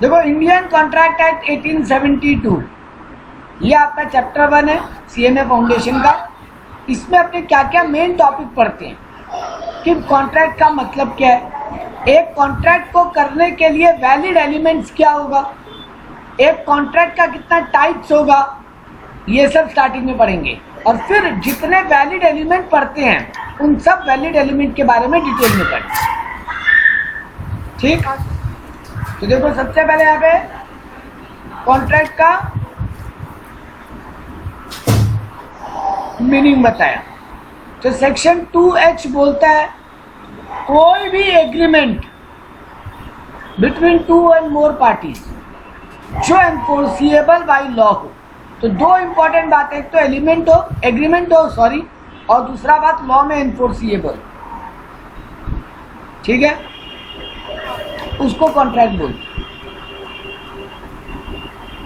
देखो, Indian contract act 1872, ये आपका चैप्टर 1 है सीएमए फाउंडेशन का। इसमें अपने क्या क्या मेन टॉपिक पढ़ते हैं कि कॉन्ट्रैक्ट का मतलब क्या है, एक कॉन्ट्रैक्ट को करने के लिए वैलिड एलिमेंट्स क्या होगा, एक कॉन्ट्रैक्ट का कितना टाइप्स होगा, ये सब स्टार्टिंग में पढ़ेंगे। और फिर जितने वैलिड एलिमेंट पढ़ते हैं उन सब वैलिड एलिमेंट के बारे में डिटेल में पढ़ेंगे। ठीक, तो देखो सबसे पहले यहाँ पे कॉन्ट्रैक्ट का मीनिंग बताया। तो सेक्शन 2H बोलता है कोई भी agreement between 2 and more parties जो एनफोर्सिएबल बाय लॉ हो। तो दो इंपॉर्टेंट बात है, एक तो एग्रीमेंट हो सॉरी, और दूसरा बात लॉ में एनफोर्सिएबल। ठीक है, उसको कॉन्ट्रैक्ट बोलते हैं।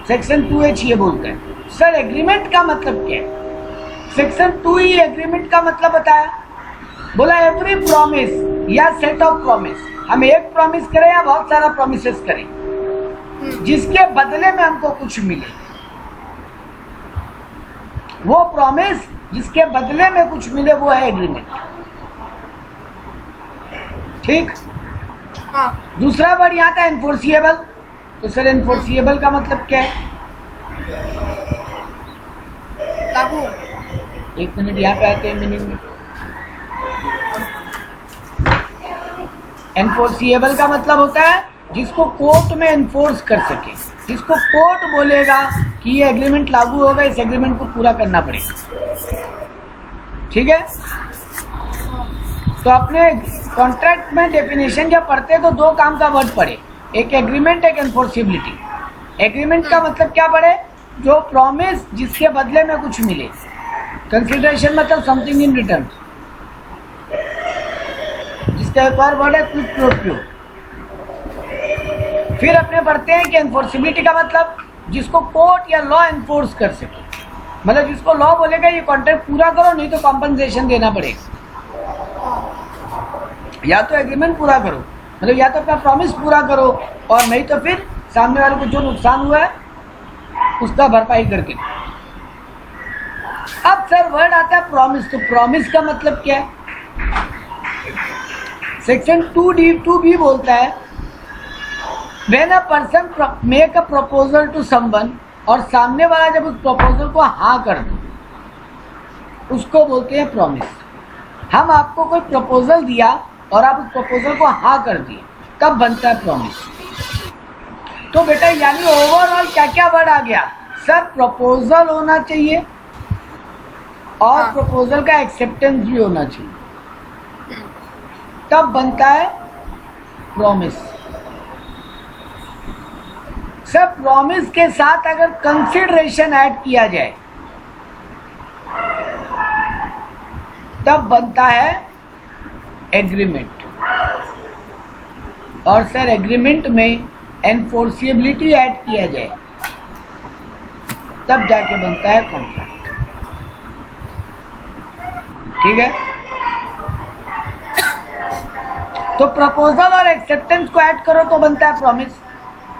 सेक्शन 2H ये बोलता है। सर एग्रीमेंट का मतलब क्या है? सेक्शन 2 ही एग्रीमेंट का मतलब बताया। बोला एवरी प्रॉमिस या सेट ऑफ प्रॉमिस, हम एक प्रॉमिस करें या बहुत सारा प्रॉमिसेस करें जिसके बदले में हमको कुछ मिले, वो प्रॉमिस जिसके बदले में कुछ मिले वो है एग्रीमेंट। ठीक, हाँ। दूसरा वर्ड यहाँ था एनफोर्सिएबल। तो सर एनफोर्सिएबल का मतलब क्या है? लागू। एक मिनट, यहाँ पे आते हैं मीनिंग में। एनफोर्सिएबल का मतलब होता है जिसको कोर्ट में एनफोर्स कर सके, जिसको कोर्ट बोलेगा कि ये एग्रीमेंट लागू होगा, इस एग्रीमेंट को पूरा करना पड़ेगा। ठीक है, तो अपने कॉन्ट्रैक्ट में डेफिनेशन जब पढ़ते तो दो काम का वर्ड पढ़े, एक एग्रीमेंट, एक एनफोर्सिबिलिटी। एग्रीमेंट का मतलब क्या पढ़े? जो प्रॉमिस जिसके बदले में कुछ मिले। कंसिडरेशन मतलब समथिंग इन रिटर्न, जिसका एक और वर्ड है क्विड प्रो क्वो। फिर अपने पढ़ते हैं कि एनफोर्सिबिलिटी का मतलब जिसको कोर्ट या लॉ एनफोर्स कर सके, मतलब जिसको लॉ बोलेगा ये कॉन्ट्रैक्ट पूरा करो नहीं तो कॉम्पनसेशन देना पड़ेगा, या तो एग्रीमेंट पूरा करो, मतलब या तो अपना प्रॉमिस पूरा करो, और नहीं तो फिर सामने वाले को जो नुकसान हुआ है उसका भरपाई करके। अब सर वर्ड आता है प्रॉमिस। तो प्रॉमिस का मतलब क्या है? सेक्शन 2D2B बोलता है when a person make a proposal to someone, और सामने वाला जब उस प्रपोजल को हाँ कर दो उसको बोलते हैं प्रॉमिस। हम आपको कोई प्रपोजल दिया और आप उस प्रपोजल को हाँ कर दिए, कब बनता है प्रॉमिस? तो बेटा यानी ओवरऑल क्या क्या वर्ड आ गया? सर प्रपोजल होना चाहिए और प्रपोजल का एक्सेप्टेंस भी होना चाहिए, तब बनता है प्रॉमिस। सर प्रॉमिस के साथ अगर कंसिडरेशन ऐड किया जाए तब बनता है एग्रीमेंट, और सर एग्रीमेंट में एनफोर्सिबिलिटी ऐड किया जाए तब जाके बनता है कॉन्ट्रैक्ट। ठीक है, तो प्रपोजल और एक्सेप्टेंस को ऐड करो तो बनता है प्रॉमिस,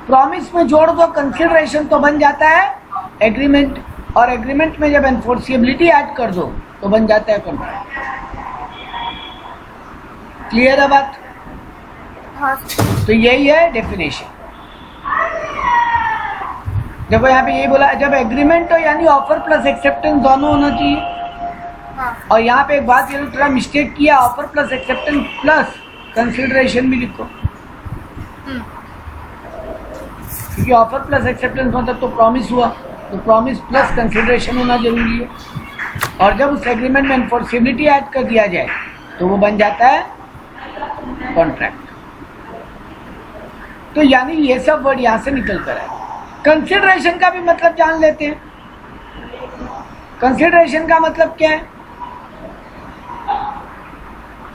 प्रॉमिस में जोड़ दो कंसिडरेशन तो बन जाता है एग्रीमेंट, और एग्रीमेंट में जब एनफोर्सिबिलिटी ऐड कर दो तो बन जाता है कॉन्ट्रैक्ट। क्लियर है बात? हाँ। तो यही है डेफिनेशन। देखो यहाँ पे यही बोला जब एग्रीमेंट हो यानी ऑफर प्लस एक्सेप्टेंस दोनों होना चाहिए। हाँ। और यहाँ पे एक बात ये थोड़ा मिस्टेक किया, offer plus acceptance plus consideration भी लिखो, क्योंकि ऑफर प्लस एक्सेप्टेंस मतलब तो प्रॉमिस हुआ, तो प्रॉमिस प्लस कंसिडरेशन होना जरूरी है। और जब उस एग्रीमेंट में एनफोर्सिबिलिटी ऐड कर दिया जाए तो वो बन जाता है कॉन्ट्रैक्ट। तो यानी ये सब वर्ड यहाँ से निकल कर आए। कंसिडरेशन का भी मतलब जान लेते हैं। कंसिडरेशन का मतलब क्या है?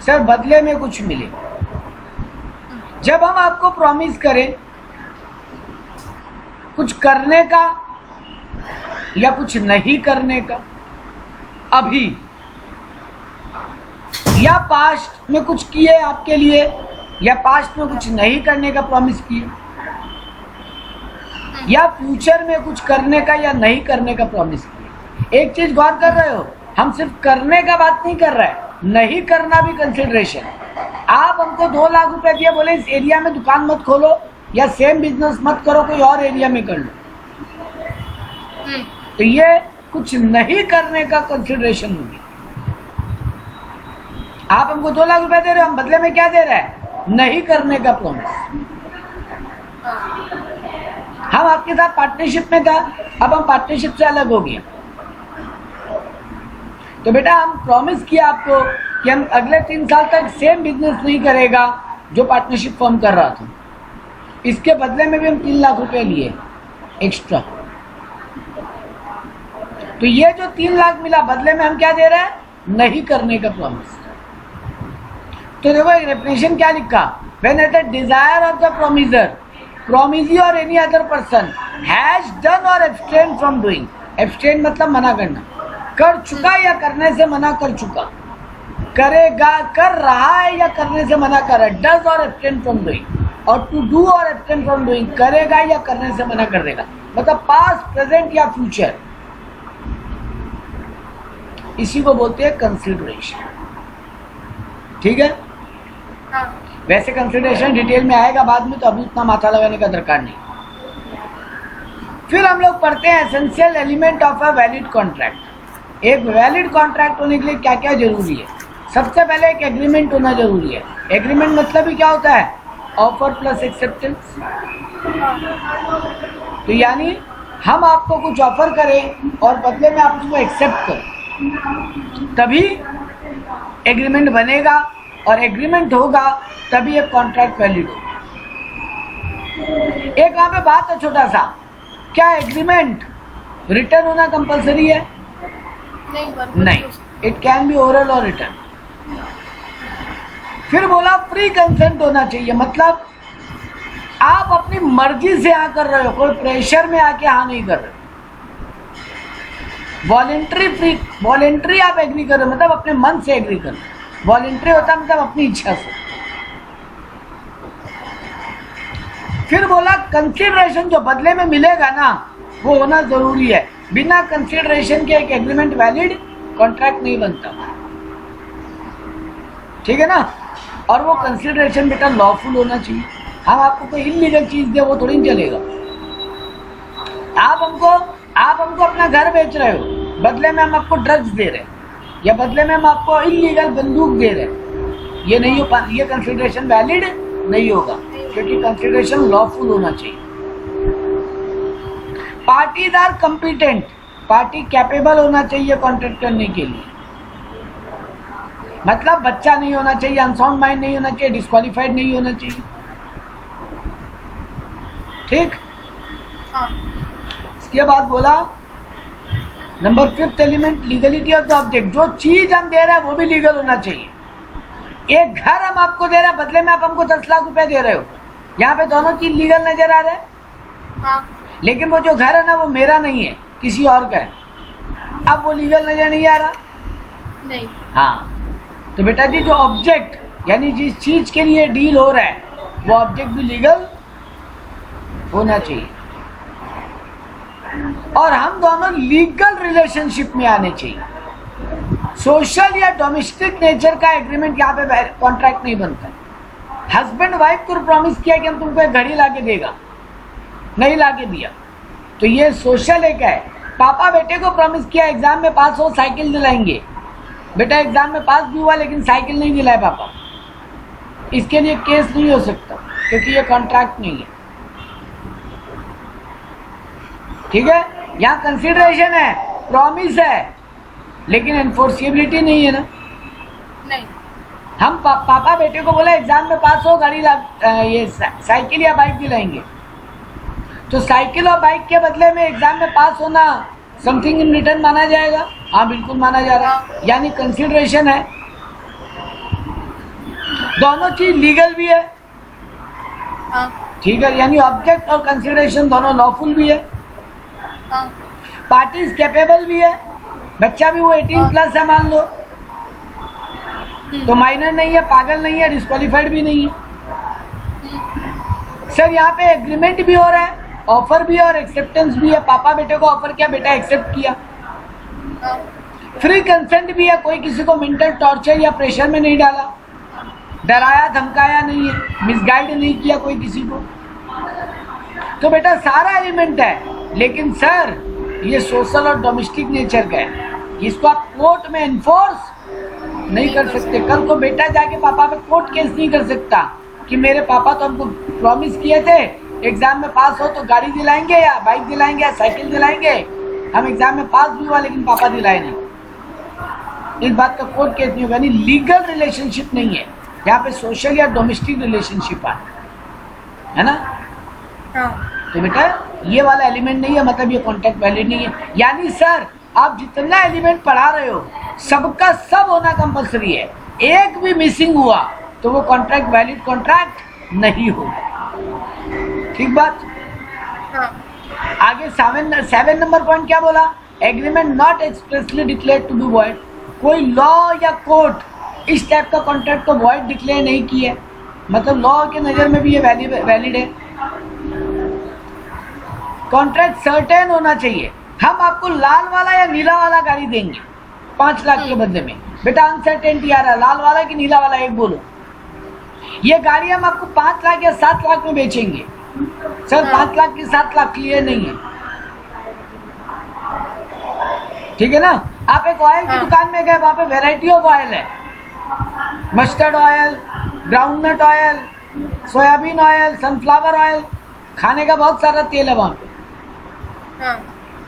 सर बदले में कुछ मिले। जब हम आपको प्रॉमिस करें कुछ करने का या कुछ नहीं करने का, अभी या पास्ट में कुछ किए आपके लिए या पास्ट में कुछ नहीं करने का प्रॉमिस किए, या फ्यूचर में कुछ करने का या नहीं करने का प्रॉमिस किया। एक चीज गौर कर रहे हो, हम सिर्फ करने का बात नहीं कर रहे हैं, नहीं करना भी कंसिडरेशन। आप हमको 2 लाख रुपए दिए, बोले इस एरिया में दुकान मत खोलो या सेम बिजनेस मत करो, कोई और एरिया में कर लो, तो ये कुछ नहीं करने का कंसिडरेशन होगी। आप हमको 2 लाख रुपए दे रहे हो, हम बदले में क्या दे रहे हैं? नहीं करने का प्रॉमिस। हम आपके साथ पार्टनरशिप में था, अब हम पार्टनरशिप से अलग हो गए, तो बेटा हम प्रॉमिस किया आपको कि हम अगले 3 साल तक सेम बिजनेस नहीं करेगा जो पार्टनरशिप फॉर्म कर रहा था। इसके बदले में भी हम 3 लाख रुपए लिए एक्स्ट्रा। तो ये जो 3 लाख मिला बदले में हम क्या दे रहे हैं? नहीं करने का प्रॉमिस। तो देखो एक डेफिनेशन क्या लिखा, when at the desire of the promisor, promisee or any other person has done or abstain from doing. Abstain मतलब मना करना, कर चुका या करने से मना कर चुका, करेगा कर रहा है या करने से मना कर रहा है, डज और एब्सटेन फ्रॉम डूइंग। और टू डू और एब्सटेन फ्रॉम डूइंग, करेगा या करने से मना कर देगा, मतलब पास्ट, प्रेजेंट या फ्यूचर, इसी को बोलते हैं कंसिडरेशन। ठीक है, वैसे कंसिडरेशन डिटेल में आएगा बाद में, तो अभी उतना माथा लगाने का दरकार नहीं। फिर हम लोग पढ़ते हैं essential element of a valid contract. एक वैलिड कॉन्ट्रैक्ट होने के लिए क्या क्या जरूरी है? सबसे पहले एक एग्रीमेंट होना जरूरी है। एग्रीमेंट मतलब ही क्या होता है? Offer plus acceptance. तो यानी हम आपको कुछ ऑफर करें और बदले में आप उसको एक्सेप्ट करें, तभी एग्रीमेंट बनेगा, और एग्रीमेंट होगा तभी एक कॉन्ट्रैक्ट वैलिड होगा। एक यहाँ पे बात है छोटा सा, क्या एग्रीमेंट रिटर्न होना कंपलसरी है? नहीं, इट कैन बी ओरल और रिटर्न। फिर बोला फ्री कंसेंट होना चाहिए, मतलब आप अपनी मर्जी से हाँ कर रहे हो, कोई प्रेशर में आके हाँ नहीं कर रहे। वॉलेंट्री फ्री, वॉलेंट्री आप एग्री कर रहे हो मतलब अपने मन से एग्री कर रहे हो। वॉलेंट्री होता है मतलब अपनी इच्छा से। फिर बोला कंसिडरेशन जो बदले में मिलेगा ना, वो होना जरूरी है। बिना कंसिडरेशन के एक एग्रीमेंट वैलिड कॉन्ट्रैक्ट नहीं बनता। ठीक है ना? और वो कंसिडरेशन बेटा लॉफुल होना चाहिए। हम आपको कोई इलीगल चीज दे वो थोड़ी नहीं चलेगा। आप हमको अपना घर बेच रहे हो, बदले में हम आपको ड्रग्स दे रहे हैं, या बदले में हम आपको इलीगल बंदूक दे रहे हैं, ये नहीं हो, ये कंसिडरेशन वैलिड नहीं होगा, क्योंकि कंसिडरेशन लॉफुल होना चाहिए। पार्टीदार कंपिटेंट, पार्टी कैपेबल होना चाहिए कॉन्ट्रैक्ट करने के लिए, मतलब बच्चा नहीं होना चाहिए, अनसाउंड माइंड नहीं होना चाहिए, डिस्क्वालिफाइड नहीं होना चाहिए। ठीक। इसके बाद बोला number 5th element legality of the object. जो चीज हम दे रहे हैं वो भी लीगल होना चाहिए। एक घर हम आपको दे रहे हैं, बदले में आप हमको 10 लाख रुपए दे रहे हो, यहाँ पे दोनों चीज लीगल नजर आ रहे हैं। हाँ। लेकिन वो जो घर है ना वो मेरा नहीं है, किसी और का है, अब वो लीगल नजर नहीं आ रहा। नहीं। हाँ, तो बेटा जी जो ऑब्जेक्ट यानी जिस चीज के लिए डील हो रहा है वो ऑब्जेक्ट भी लीगल होना चाहिए, और हम दोनों लीगल रिलेशनशिप में आने चाहिए। सोशल या डोमेस्टिक नेचर का एग्रीमेंट यहाँ पे कॉन्ट्रैक्ट नहीं बनता। हस्बैंड वाइफ को प्रॉमिस किया कि हम तुमको एक घड़ी लाके देगा, नहीं लाके दिया, तो ये सोशल एक है। पापा बेटे को प्रॉमिस किया एग्जाम में पास हो साइकिल दिलाएंगे, बेटा एग्जाम में पास भी हुआ लेकिन साइकिल नहीं दिलाए पापा, इसके लिए केस नहीं हो सकता क्योंकि ये कॉन्ट्रैक्ट नहीं है। ठीक है, यहाँ कंसिडरेशन है, प्रॉमिस है, लेकिन एनफोर्सिबिलिटी नहीं है ना। नहीं, हम पापा बेटे को बोले एग्जाम में पास हो गाड़ी ये साइकिल या बाइक दिलाएंगे, तो साइकिल और बाइक के बदले में एग्जाम में पास होना समथिंग इन रिटर्न माना जाएगा? हाँ बिल्कुल माना जा रहा है, यानी कंसिडरेशन है। दोनों चीज लीगल भी है। ठीक है, यानी ऑब्जेक्ट और कंसिडरेशन दोनों लॉफुल भी है। पार्टीज कैपेबल भी है, बच्चा भी वो 18 प्लस है मान लो, तो माइनर नहीं है, पागल नहीं है, डिस्क्वालिफाइड भी नहीं है। सर यहाँ पे एग्रीमेंट भी हो रहा है, ऑफर भी है और एक्सेप्टेंस भी है। पापा बेटे को ऑफर किया, बेटा एक्सेप्ट किया। फ्री कंसेंट भी है, कोई किसी को मेंटल टॉर्चर या प्रेशर में नहीं डाला, डराया धमकाया नहीं है, मिसगाइड नहीं किया कोई किसी को। तो बेटा सारा एलिमेंट है, लेकिन सर ये सोशल और डोमेस्टिक नेचर का है, इसको आप कोर्ट में एनफोर्स नहीं कर सकते। कल को बेटा जाके पापा पे कोर्ट केस नहीं कर सकता कि मेरे पापा तो हमको प्रॉमिस किए थे एग्जाम में पास हो तो गाड़ी दिलाएंगे या बाइक दिलाएंगे या साइकिल दिलाएंगे, हम एग्जाम में पास भी हुआ लेकिन पापा दिलाए नहीं। इस बात का कोर्ट केस नहीं होगा। यानी लीगल रिलेशनशिप नहीं है यहाँ पे, सोशल या डोमेस्टिक रिलेशनशिप है ना। तो बेटा ये वाला एलिमेंट नहीं है, मतलब ये कॉन्ट्रैक्ट वैलिड नहीं है। यानी सर आप जितना एलिमेंट पढ़ा रहे हो सबका सब होना कंपल्सरी है, एक भी मिसिंग हुआ तो वो कॉन्ट्रैक्ट वैलिड कॉन्ट्रैक्ट नहीं होगा। ठीक बात। आगे 7 नंबर पॉइंट क्या बोला? Agreement not expressly declare to be void. कोई लॉ या कोर्ट इस टाइप का कॉन्ट्रैक्ट को वॉइड डिक्लेयर नहीं किया, मतलब लॉ के नजर में भी ये वैलिड है। कॉन्ट्रैक्ट सर्टेन होना चाहिए। हम आपको लाल वाला या नीला वाला गाड़ी देंगे 5 लाख के बदले में, बेटा अनसर्टेनिटी आ रहा है, लाल वाला कि नीला वाला एक बोलो। ये गाड़ी हम आपको 5 लाख या 7 लाख में बेचेंगे, सर 5 लाख की 7 लाख क्लियर नहीं है, ठीक है ना। आप एक ऑयल की दुकान में गए, वहां पे वेराइटी ऑफ ऑयल है, mustard oil, groundnut oil, soybean oil, sunflower oil, खाने का बहुत सारा तेल है वहां पे।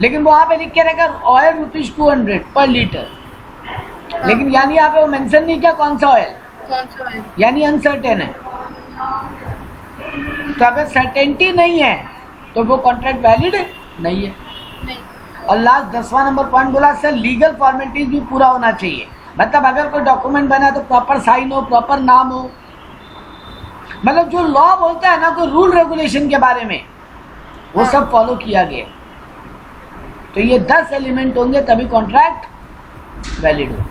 लेकिन वहां पे लिख के रहेगा ऑयल ₹200 पर लीटर, लेकिन यानी यहाँ पे वो मेंशन नहीं किया कौन सा ऑयल, यानी अनसर्टेन है। तो अगर सर्टेनिटी नहीं है तो वो कॉन्ट्रैक्ट वैलिड नहीं है। और लास्ट 10वां नंबर पॉइंट बोला सर लीगल फॉर्मेलिटीज भी पूरा होना चाहिए, मतलब अगर कोई डॉक्यूमेंट बना तो प्रॉपर साइन हो, प्रॉपर नाम हो, मतलब जो लॉ बोलता है ना कोई रूल रेगुलेशन के बारे में वो सब फॉलो किया गया। तो ये 10 एलिमेंट होंगे तभी कॉन्ट्रैक्ट वैलिड हो।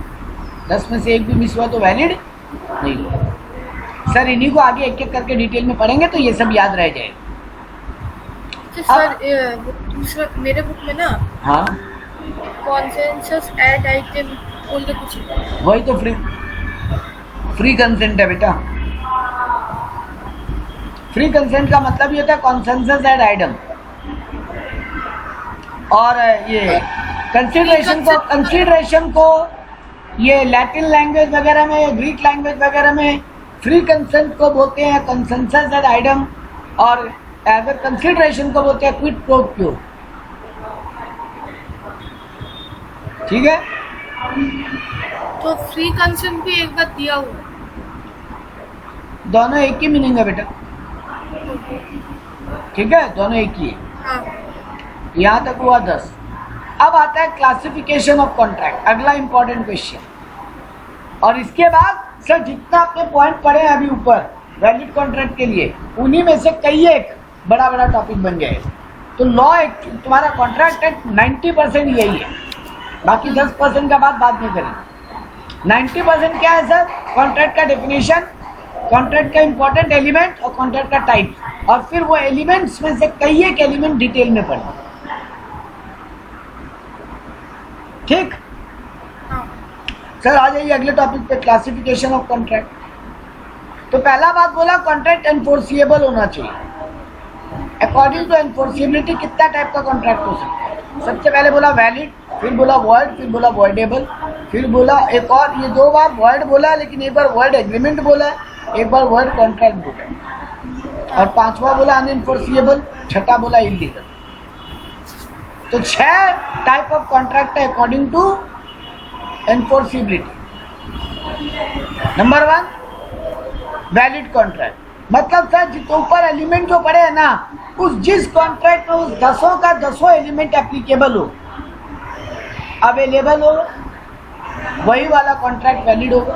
10 में से एक भी मिस हुआ तो वैलिड नहीं हो। सर इन्हीं को आगे एक एक करके डिटेल में पढ़ेंगे तो ये सब याद रह जाएगा। सर मेरे बुक में ना हाँ कॉन्सेंसस एट आइटम बोल के कुछ वही तो फ्री कंसेंट है बेटा। फ्री कंसेंट का मतलब ये होता है कॉन्सेंसस एट आइटम। और ये कंसीडरेशन को ये लैटिन लैंग्वेज वगैरह में, ग्रीक लैंग्वेज वगैरह में फ्री कंसेंट को बोलते हैं कंसेंसस एट आइटम, और अगर कंसीडरेशन को बोलते हैं क्विड प्रो क्यो। ठीक है। तो फ्री कंसेंट भी एक बार दिया हुआ, दोनों एक ही मीनिंग है बेटा, ठीक है, दोनों एक ही है। यहाँ तक हुआ 10। अब आता है क्लासिफिकेशन ऑफ कॉन्ट्रैक्ट, अगला इंपॉर्टेंट क्वेश्चन। और इसके बाद सर जितना आपने पॉइंट पढ़े हैं अभी ऊपर वैलिड कॉन्ट्रैक्ट के लिए, उन्हीं में से कई एक बड़ा बड़ा टॉपिक बन गए। तो लॉ तुम्हारा कॉन्ट्रैक्ट एक्ट 90% यही है, बाकी 10% का बात बाद में करेंगे। 90% क्या है सर? कॉन्ट्रैक्ट का डेफिनेशन, कॉन्ट्रैक्ट का इंपॉर्टेंट एलिमेंट और कॉन्ट्रैक्ट का टाइप, और फिर वो एलिमेंट्स में से कई एक एलिमेंट डिटेल में पढ़ना। ठीक सर, आ जाइए अगले टॉपिक पे, क्लासिफिकेशन ऑफ कॉन्ट्रैक्ट। तो पहला बात बोला कॉन्ट्रैक्ट एनफोर्सिएबल होना चाहिए। अकॉर्डिंग टू एनफोर्सिबिलिटी कितना टाइप का कॉन्ट्रैक्ट हो सकता है? सबसे पहले बोला वैलिड, फिर बोला वॉइड, फिर बोला वॉइडेबल, फिर बोला एक और, ये 2 बार वॉइड बोला लेकिन एक बार वॉइड एग्रीमेंट बोला, एक बार वॉइड कॉन्ट्रैक्ट बोला, और 5वां बोला अनएनफोर्सिएबल, 6वां बोला इलीगल। तो 6 टाइप ऑफ कॉन्ट्रैक्ट है according to enforceability. Number 1 valid contract, मतलब सर जितने ऊपर एलिमेंट जो पड़े हैं ना, उस जिस कॉन्ट्रैक्ट में उस 10 का 10 एलिमेंट एप्लीकेबल हो, अवेलेबल हो, वही वाला कॉन्ट्रैक्ट वैलिड होगा।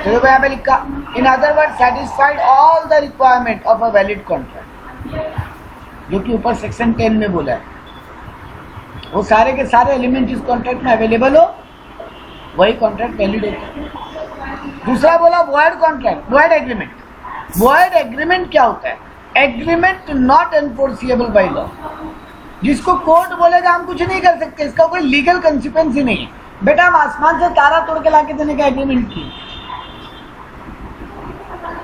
तो यहाँ पे लिखा in other word satisfied all the requirement of a valid contract, जो कि ऊपर सेक्शन 10 में बोला है। वो सारे के सारे एलिमेंट जिस कॉन्ट्रैक्ट में अवेलेबल हो वही कॉन्ट्रैक्ट वैलिड होता है। दूसरा बोला void contract, void agreement. Void agreement क्या होता है? Agreement not enforceable by law, जिसको कोर्ट बोलेगा हम कुछ नहीं कर सकते, इसका कोई लीगल कंसिक्वेंस ही नहीं है। बेटा हम आसमान से तारा तोड़ के लाके देने का एग्रीमेंट की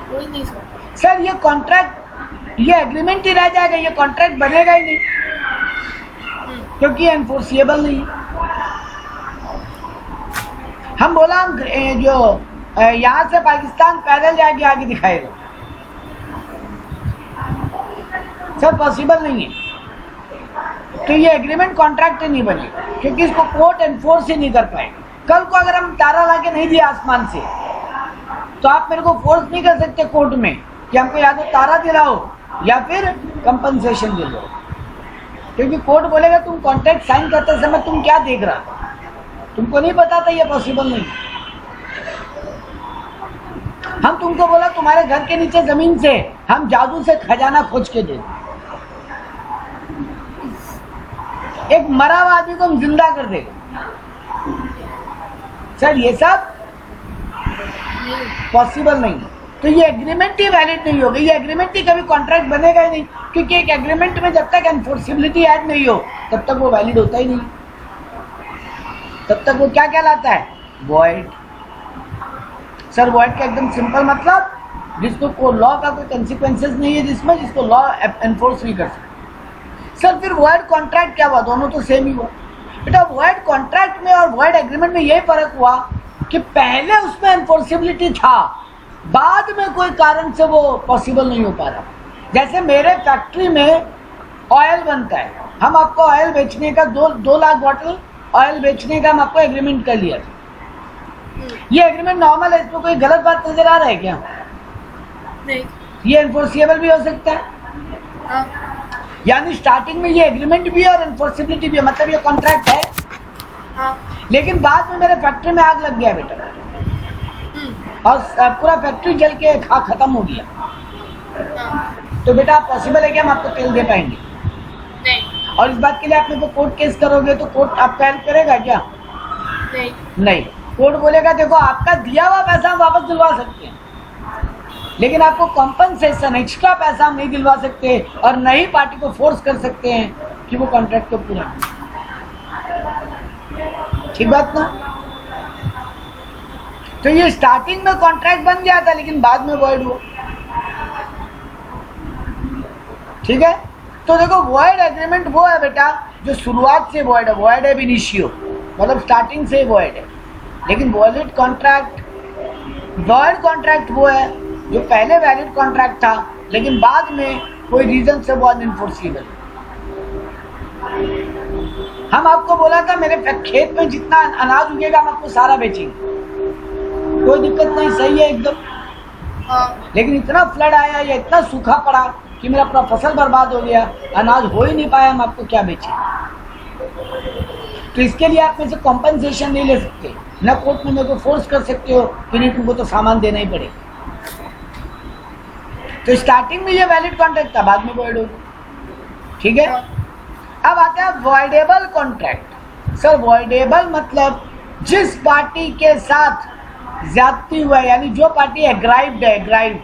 कोई नहीं सर। सर, ये कॉन्ट्रैक्ट, ये एग्रीमेंट ही रह जाएगा, ये कॉन्ट्रैक्ट बनेगा ही नहीं, क्योंकि एनफोर्सिएबल नहीं है। हम बोला हम जो यहाँ से पाकिस्तान पैदल जाके आगे दिखाएगा, सर पॉसिबल नहीं है। तो ये एग्रीमेंट कॉन्ट्रैक्ट ही नहीं बने, क्योंकि इसको कोर्ट एनफोर्स ही नहीं कर पाएगा। कल को अगर हम तारा लाके नहीं दिया आसमान से, तो आप मेरे को फोर्स नहीं कर सकते कोर्ट में कि हमको या तो तारा दिलाओ या फिर कंपनसेशन दे दो, क्योंकि कोर्ट बोलेगा तुम कॉन्ट्रैक्ट साइन करते समय तुम क्या देख रहा था, तुमको नहीं पता था, ये पॉसिबल नहीं। हम तुमको बोला तुम्हारे घर के नीचे जमीन से हम जादू से खजाना खोज के दे, एक मरा हुआ आदमी को हम जिंदा कर देगा, सर ये सब पॉसिबल नहीं है। तो ये एग्रीमेंट ही वैलिड नहीं होगा, ये एग्रीमेंट ही कभी कॉन्ट्रैक्ट बनेगा ही नहीं, क्योंकि एक एग्रीमेंट में जब तक एनफोर्सिबिलिटी ऐड नहीं हो तब तक वो वैलिड होता ही नहीं, तब तक वो क्या कहलाता है, वॉइड। सर वॉइड का एकदम सिंपल मतलब जिसको लॉ का कोई कंसिक्वेंसेस नहीं है, जिसमें जिसको लॉ एनफोर्स नहीं कर सकते। सर फिर वॉइड कॉन्ट्रैक्ट क्या हुआ, दोनों तो सेम ही हुआ। बेटा वॉइड कॉन्ट्रैक्ट में और वॉइड एग्रीमेंट में यही फर्क हुआ कि पहले उसमें एनफोर्सिबिलिटी था, बाद में कोई कारण से वो पॉसिबल नहीं हो पा रहा। जैसे मेरे फैक्ट्री में ऑयल बनता है, हम आपको ऑयल बेचने का 2 लाख बॉटल ऑयल बेचने का हम आपको एग्रीमेंट कर लिया था। ये एग्रीमेंट नॉर्मल है, इसमें कोई गलत बात नजर आ रहा है क्या? नहीं। ये एनफोर्सिएबल भी हो सकता है। हाँ। यानी स्टार्टिंग में ये एग्रीमेंट भी है और एनफोर्सिबिलिटी भी है, मतलब ये कॉन्ट्रैक्ट है। हाँ। लेकिन बाद में मेरे फैक्ट्री में आग लग गया बेटा, और पूरा फैक्ट्री जल के खत्म हो गया। हाँ। तो बेटा पॉसिबल है कि हम आपको तेल दे पाएंगे? नहीं। और इस बात के लिए आप मेरे को कोर्ट केस करोगे तो कोर्ट आपका हेल्प करेगा क्या? नहीं। नहीं। कोर्ट बोलेगा देखो आपका दिया हुआ पैसा हम वापस दिलवा सकते हैं, लेकिन आपको कॉम्पनसेशन एक्स्ट्रा पैसा हम नहीं दिलवा सकते, और नहीं पार्टी को फोर्स कर सकते हैं कि वो कॉन्ट्रैक्ट को पूरा। ठीक बात ना? तो ये स्टार्टिंग में कॉन्ट्रैक्ट बन गया था, लेकिन बाद में वॉइड हुआ। ठीक है, तो देखो वॉइड एग्रीमेंट वो है बेटा जो शुरुआत से वॉइड है, वॉइड एब इनिशियो, मतलब स्टार्टिंग से वॉइड है। लेकिन वॉलिड कॉन्ट्रैक्ट, वॉइड कॉन्ट्रैक्ट वो है जो पहले वैलिड कॉन्ट्रैक्ट था, लेकिन बाद में कोई रीजन से वो अनएनफोर्सिबल। हम आपको बोला था मेरे खेत में जितना अनाज उगेगा हम आपको सारा बेचेंगे, कोई दिक्कत नहीं, सही है एकदम। लेकिन इतना फ्लड आया या इतना सूखा पड़ा कि मेरा पूरा फसल बर्बाद हो गया, अनाज हो ही नहीं पाया, हम आपको क्या बेचें? तो इसके लिए आप में से कॉम्पनसेशन नहीं ले सकते, न कोर्ट में मेरे को फोर्स कर सकते हो कि नहीं तुमको तो सामान देना ही पड़ेगा। तो स्टार्टिंग में ये वैलिड कॉन्ट्रैक्ट था, बाद में वॉइड हो गया। ठीक है, अब आता है वॉइडेबल कॉन्ट्रैक्ट। सर वॉइडेबल मतलब जिस पार्टी के साथ ज्यादती हुआ है, यानी जो पार्टी एग्राइव्ड है, एग्राइव्ड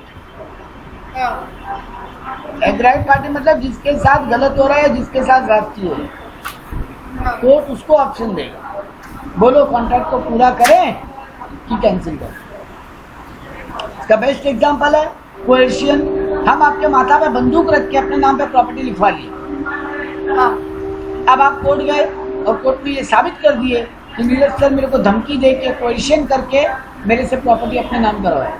पार्टी मतलब जिसके साथ गलत हो रहा है, जिसके साथ ज्यादती हो रही है, कोर्ट उसको ऑप्शन देगा, बोलो कॉन्ट्रैक्ट को पूरा करें कि कैंसिल करें। इसका बेस्ट एग्जांपल है कोएर्शियन। हम आपके माथा पे बंदूक रख के अपने नाम पे प्रॉपर्टी लिखवा ली, अब आप कोर्ट गए और कोर्ट में ये साबित कर दिए कि नीरज सर मेरे को धमकी दे के कोएर्शियन करके मेरे से प्रॉपर्टी अपने नाम करवाए।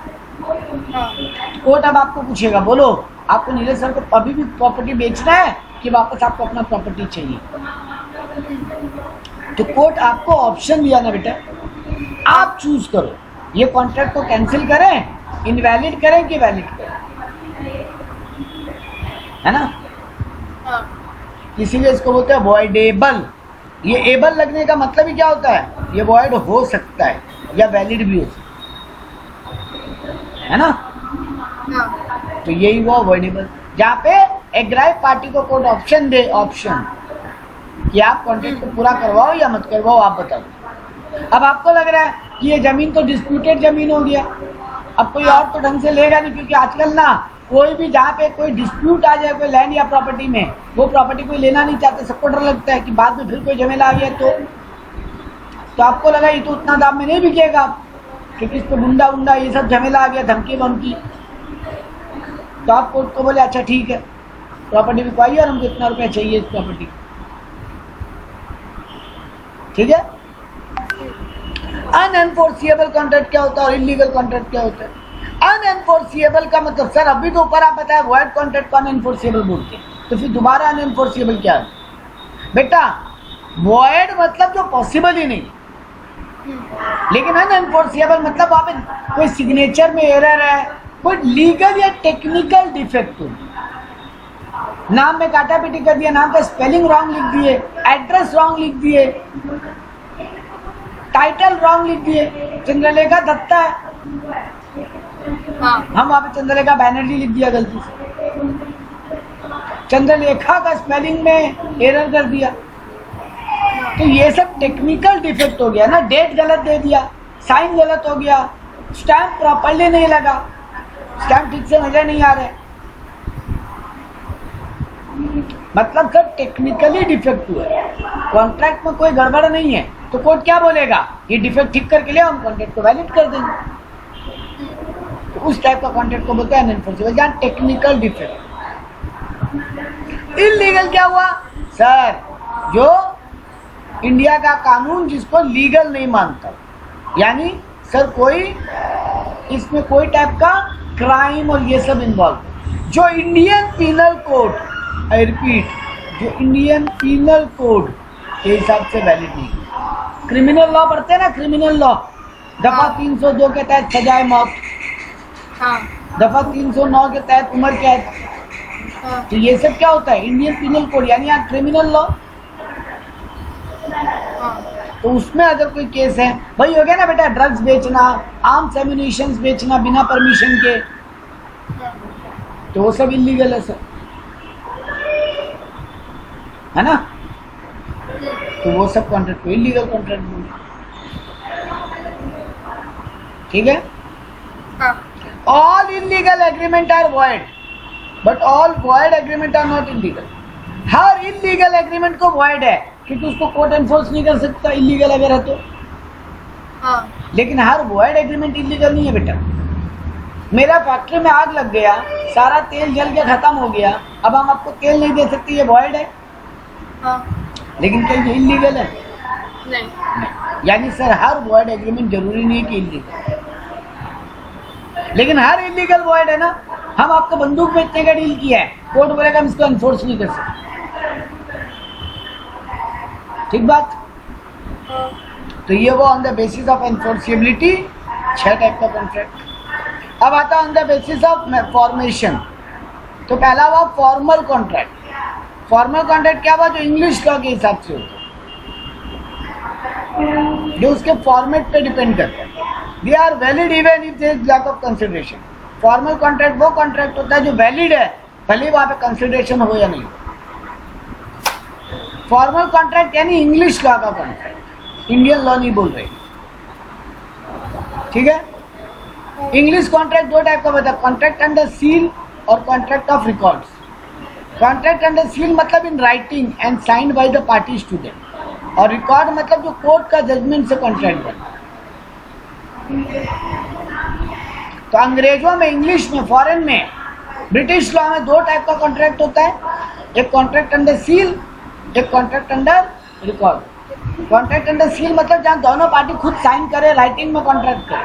कोर्ट अब आपको पूछेगा, बोलो आपको नीरज सर को अभी भी प्रॉपर्टी बेचना है कि वापस आपको अपना प्रॉपर्टी चाहिए? तो कोर्ट आपको ऑप्शन दिया ना बेटा, आप चूज करो, ये कॉन्ट्रैक्ट को कैंसिल करें, इनवैलिड करें कि वैलिड करें, है ना? इसीलिए इसको बोलते हैं वॉइडेबल। ये एबल लगने का मतलब ही क्या होता है, ये वॉइड हो सकता है या वैलिड भी हो सकता है ना? तो यही हुआ वॉइडेबल, जहाँ पे एग्राइव पार्टी को कोर्ट ऑप्शन दे, ऑप्शन कि आप कॉन्ट्रैक्ट को पूरा करवाओ या मत करवाओ, आप बताओ। अब आपको लग रहा है कि ये जमीन तो डिस्प्यूटेड जमीन हो गया, अब कोई और तो ढंग से लेगा नहीं, क्योंकि आजकल ना कोई भी जहाँ पे कोई डिस्प्यूट आ जाए कोई लैंड या प्रॉपर्टी में, वो प्रॉपर्टी कोई लेना नहीं चाहते, सबको डर लगता है कि बाद में फिर कोई झमेला आ गया तो आपको लगा ये तो उतना दाम में नहीं बिकेगा क्योंकि इस पर गुंडा उंडा ये सब झमेला आ गया, धमकी वमकी, तो आप कोर्ट को बोले अच्छा ठीक है प्रॉपर्टी बिकवाइए और हमको इतना रुपया चाहिए इस प्रॉपर्टी, ठीक है। अनएनफोर्सिएबल कॉन्ट्रैक्ट क्या होता है और इलीगल कॉन्ट्रैक्ट क्या होता है? अनएनफोर्सिएबल का मतलब सर अभी तो ऊपर आप बताया वॉइड कॉन्ट्रैक्ट को अनएनफोर्सिएबल बोलते हैं, तो फिर दोबारा अनएनफोर्सिएबल क्या है? बेटा वॉइड मतलब जो पॉसिबल ही नहीं, लेकिन अनएनफोर्सिएबल मतलब वहां पे कोई सिग्नेचर में एरर है, कोई लीगल या टेक्निकल डिफेक्ट हो, नाम में काटा पीटी कर दिया, नाम का स्पेलिंग रॉन्ग लिख दिए, एड्रेस रॉन्ग लिख दिए, टाइटल रॉन्ग लिख दिए, चंद्रलेखा दत्ता है, हम वहां पे चंद्रलेखा बैनर्जी लिख दिया गलती से, चंद्रलेखा का स्पेलिंग में एरर कर दिया, तो ये सब टेक्निकल डिफेक्ट हो गया ना, डेट गलत दे दिया, साइन गलत हो गया, स्टैम्प प्रॉपर्ली नहीं लगा, स्टैम्प ठीक से नजर नहीं आ रहे, मतलब सब टेक्निकली डिफेक्ट हुआ है, कॉन्ट्रैक्ट में कोई गड़बड़ नहीं है, तो कोर्ट क्या बोलेगा ये डिफेक्ट ठीक करके ले हम कॉन्ट्रैक्ट को वैलिड कर देंगे, तो उस टाइप का कॉन्ट्रैक्ट को बोलते हैं अनएनफोर्सिबल, जहाँ टेक्निकल डिफेक्ट। इलीगल क्या हुआ सर? जो इंडिया का कानून जिसको लीगल नहीं मानता, यानी सर कोई इसमें कोई टाइप का क्राइम और ये सब इन्वॉल्व, जो Indian penal code, I repeat, जो इंडियन पीनल कोड के हिसाब से वैलिड नहीं। क्रिमिनल लॉ पढ़ते हैं ना, क्रिमिनल लॉ दफा 302 के तहत सजाए मौत, दफा 309 के तहत उम्र कैद, तो ये सब क्या होता है? इंडियन पीनल कोड, यानी यहाँ क्रिमिनल लॉ, तो उसमें अगर कोई केस है, भाई हो गया ना बेटा, ड्रग्स बेचना, आर्म्स एम्युनिशंस बेचना बिना परमिशन के, तो वो सब इलीगल है सर, है ना, तो वो सब कॉन्ट्रैक्ट को इलीगल कॉन्ट्रैक्ट बोलते, ठीक है। All illegal agreement are void but all void agreement are not illegal. हर इलीगल एग्रीमेंट को वॉइड है क्योंकि उसको कोर्ट एनफोर्स नहीं कर सकता इलीगल अगर है तो, लेकिन हर वॉइड एग्रीमेंट इलीगल नहीं है बेटा। मेरा फैक्ट्री में आग लग गया, सारा तेल जल के खत्म हो गया, अब हम आपको तेल नहीं दे सकते, ये वॉइड है, लेकिन क्या ये इलीगल है? नहीं। यानी सर हर वॉइड एग्रीमेंट जरूरी नहीं है कि इलीगल, लेकिन हर इलीगल वॉइड है ना। हम आपको बंदूक बेचने का डील किया है, कोर्ट बोलेगा हम इसको एनफोर्स नहीं कर सकते, ठीक बात। तो ये वो on the basis of enforceability 6 type का कॉन्ट्रैक्ट। अब आता है on the basis of formation. तो पहला हुआ फॉर्मल कॉन्ट्रैक्ट। फॉर्मल कॉन्ट्रैक्ट क्या हुआ? जो इंग्लिश लॉ के हिसाब से होता है, जो उसके फॉर्मेट पे डिपेंड करता है। They are valid even if there is lack of consideration. Formal contract वो कॉन्ट्रैक्ट होता है जो वैलिड है, भले वहां पे कंसिडरेशन हो या नहीं। फॉर्मल कॉन्ट्रैक्ट यानी इंग्लिश लॉ का कॉन्ट्रैक्ट, इंडियन लॉ नहीं बोल रहे, ठीक है। इंग्लिश कॉन्ट्रैक्ट 2 टाइप का होता है, कॉन्ट्रैक्ट अंडर सील और contract of records. Contract under seal मतलब in writing and signed by the parties to them, और रिकॉर्ड मतलब जो कोर्ट का जजमेंट से कॉन्ट्रैक्ट बना। तो अंग्रेजों में, इंग्लिश में, फॉरेन में, ब्रिटिश लॉ में 2 टाइप का कॉन्ट्रैक्ट होता है, एक कॉन्ट्रैक्ट अंडर सील, एक contract under record. Contract under seal मतलब जहाँ दोनों पार्टी खुद साइन करे, राइटिंग में कॉन्ट्रैक्ट करे,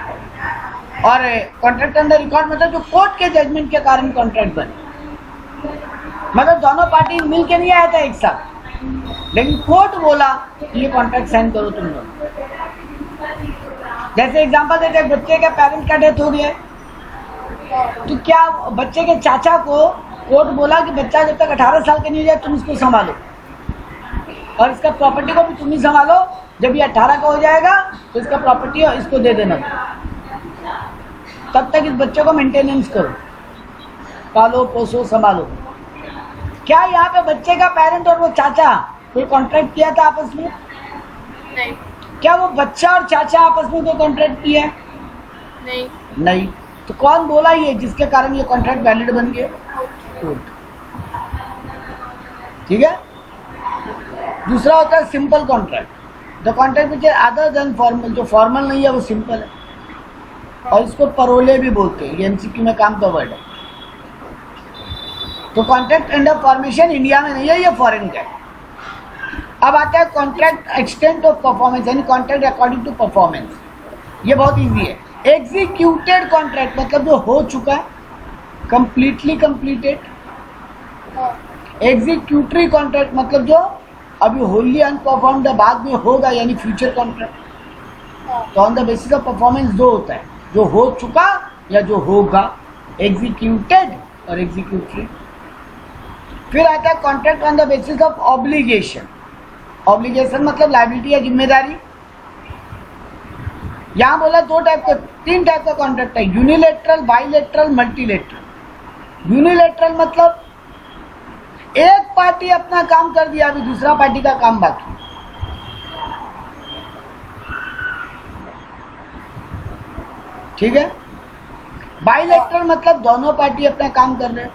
और कॉन्ट्रैक्ट अंडर रिकॉर्ड मतलब जो कोर्ट के जजमेंट के कारण कॉन्ट्रैक्ट बने, मतलब दोनों पार्टी मिल के नहीं आया था एक साथ, लेकिन कोर्ट बोला कि ये कॉन्ट्रैक्ट साइन करो तुम लोग। जैसे एग्जांपल देते हैं, बच्चे का पेरेंट का डेथ हो गया, तो क्या बच्चे के चाचा को कोर्ट बोला कि बच्चा जब तक 18 साल का नहीं हो जाए तुम इसको संभालो, और इसका प्रॉपर्टी को भी तुम ही संभालो, जब ये 18 का हो जाएगा तो इसका प्रॉपर्टी इसको दे देना, तब तक इस बच्चे को मेंटेनेंस करो, पालो पोसो संभालो। क्या यहाँ पे बच्चे का पेरेंट और वो चाचा कोई कॉन्ट्रैक्ट किया था आपस में? नहीं। क्या वो बच्चा और चाचा आपस में कोई कॉन्ट्रैक्ट किया है? नहीं। नहीं। तो कौन बोला ये जिसके कारण ये कॉन्ट्रैक्ट वैलिड बन गया? कोर्ट। ठीक है। दूसरा होता है simple contract, the contract which is other than formal, जो फॉर्मल नहीं है वो सिंपल है, और इसको परोले भी बोलते हैं, ये एमसीक्यू में काम का वर्ड है। तो कॉन्ट्रैक्ट अंडर फॉर्मेशन इंडिया में नहीं है, ये फॉरेन का है। अब आता है कॉन्ट्रैक्ट एक्सटेंट ऑफ परफॉर्मेंस, यानी कॉन्ट्रैक्ट अकॉर्डिंग टू परफॉर्मेंस। ये बहुत इजी है। एग्जीक्यूटेड कॉन्ट्रैक्ट मतलब जो हो चुका है, कंप्लीटली कंप्लीटेड। एग्जीक्यूटरी कॉन्ट्रैक्ट मतलब जो अभी होली अनपरफॉर्म्ड बाद में होगा, यानी फ्यूचर कॉन्ट्रैक्ट। तो on the basis of performance दो होता है, जो हो चुका या जो होगा, एग्जीक्यूटेड और एग्जीक्यूटरी। फिर आता है contract on the basis of obligation. Obligation मतलब लायबिलिटी या जिम्मेदारी। यहां बोला तीन टाइप का कॉन्ट्रैक्ट है, यूनिलेटरल, बाइलेटरल, मल्टीलेटरल। यूनिलेटरल मतलब एक पार्टी अपना काम कर दिया, अभी दूसरा पार्टी का काम बाकी। ठीक है। बाइलेटरल मतलब दोनों पार्टी अपना काम कर रहे हैं,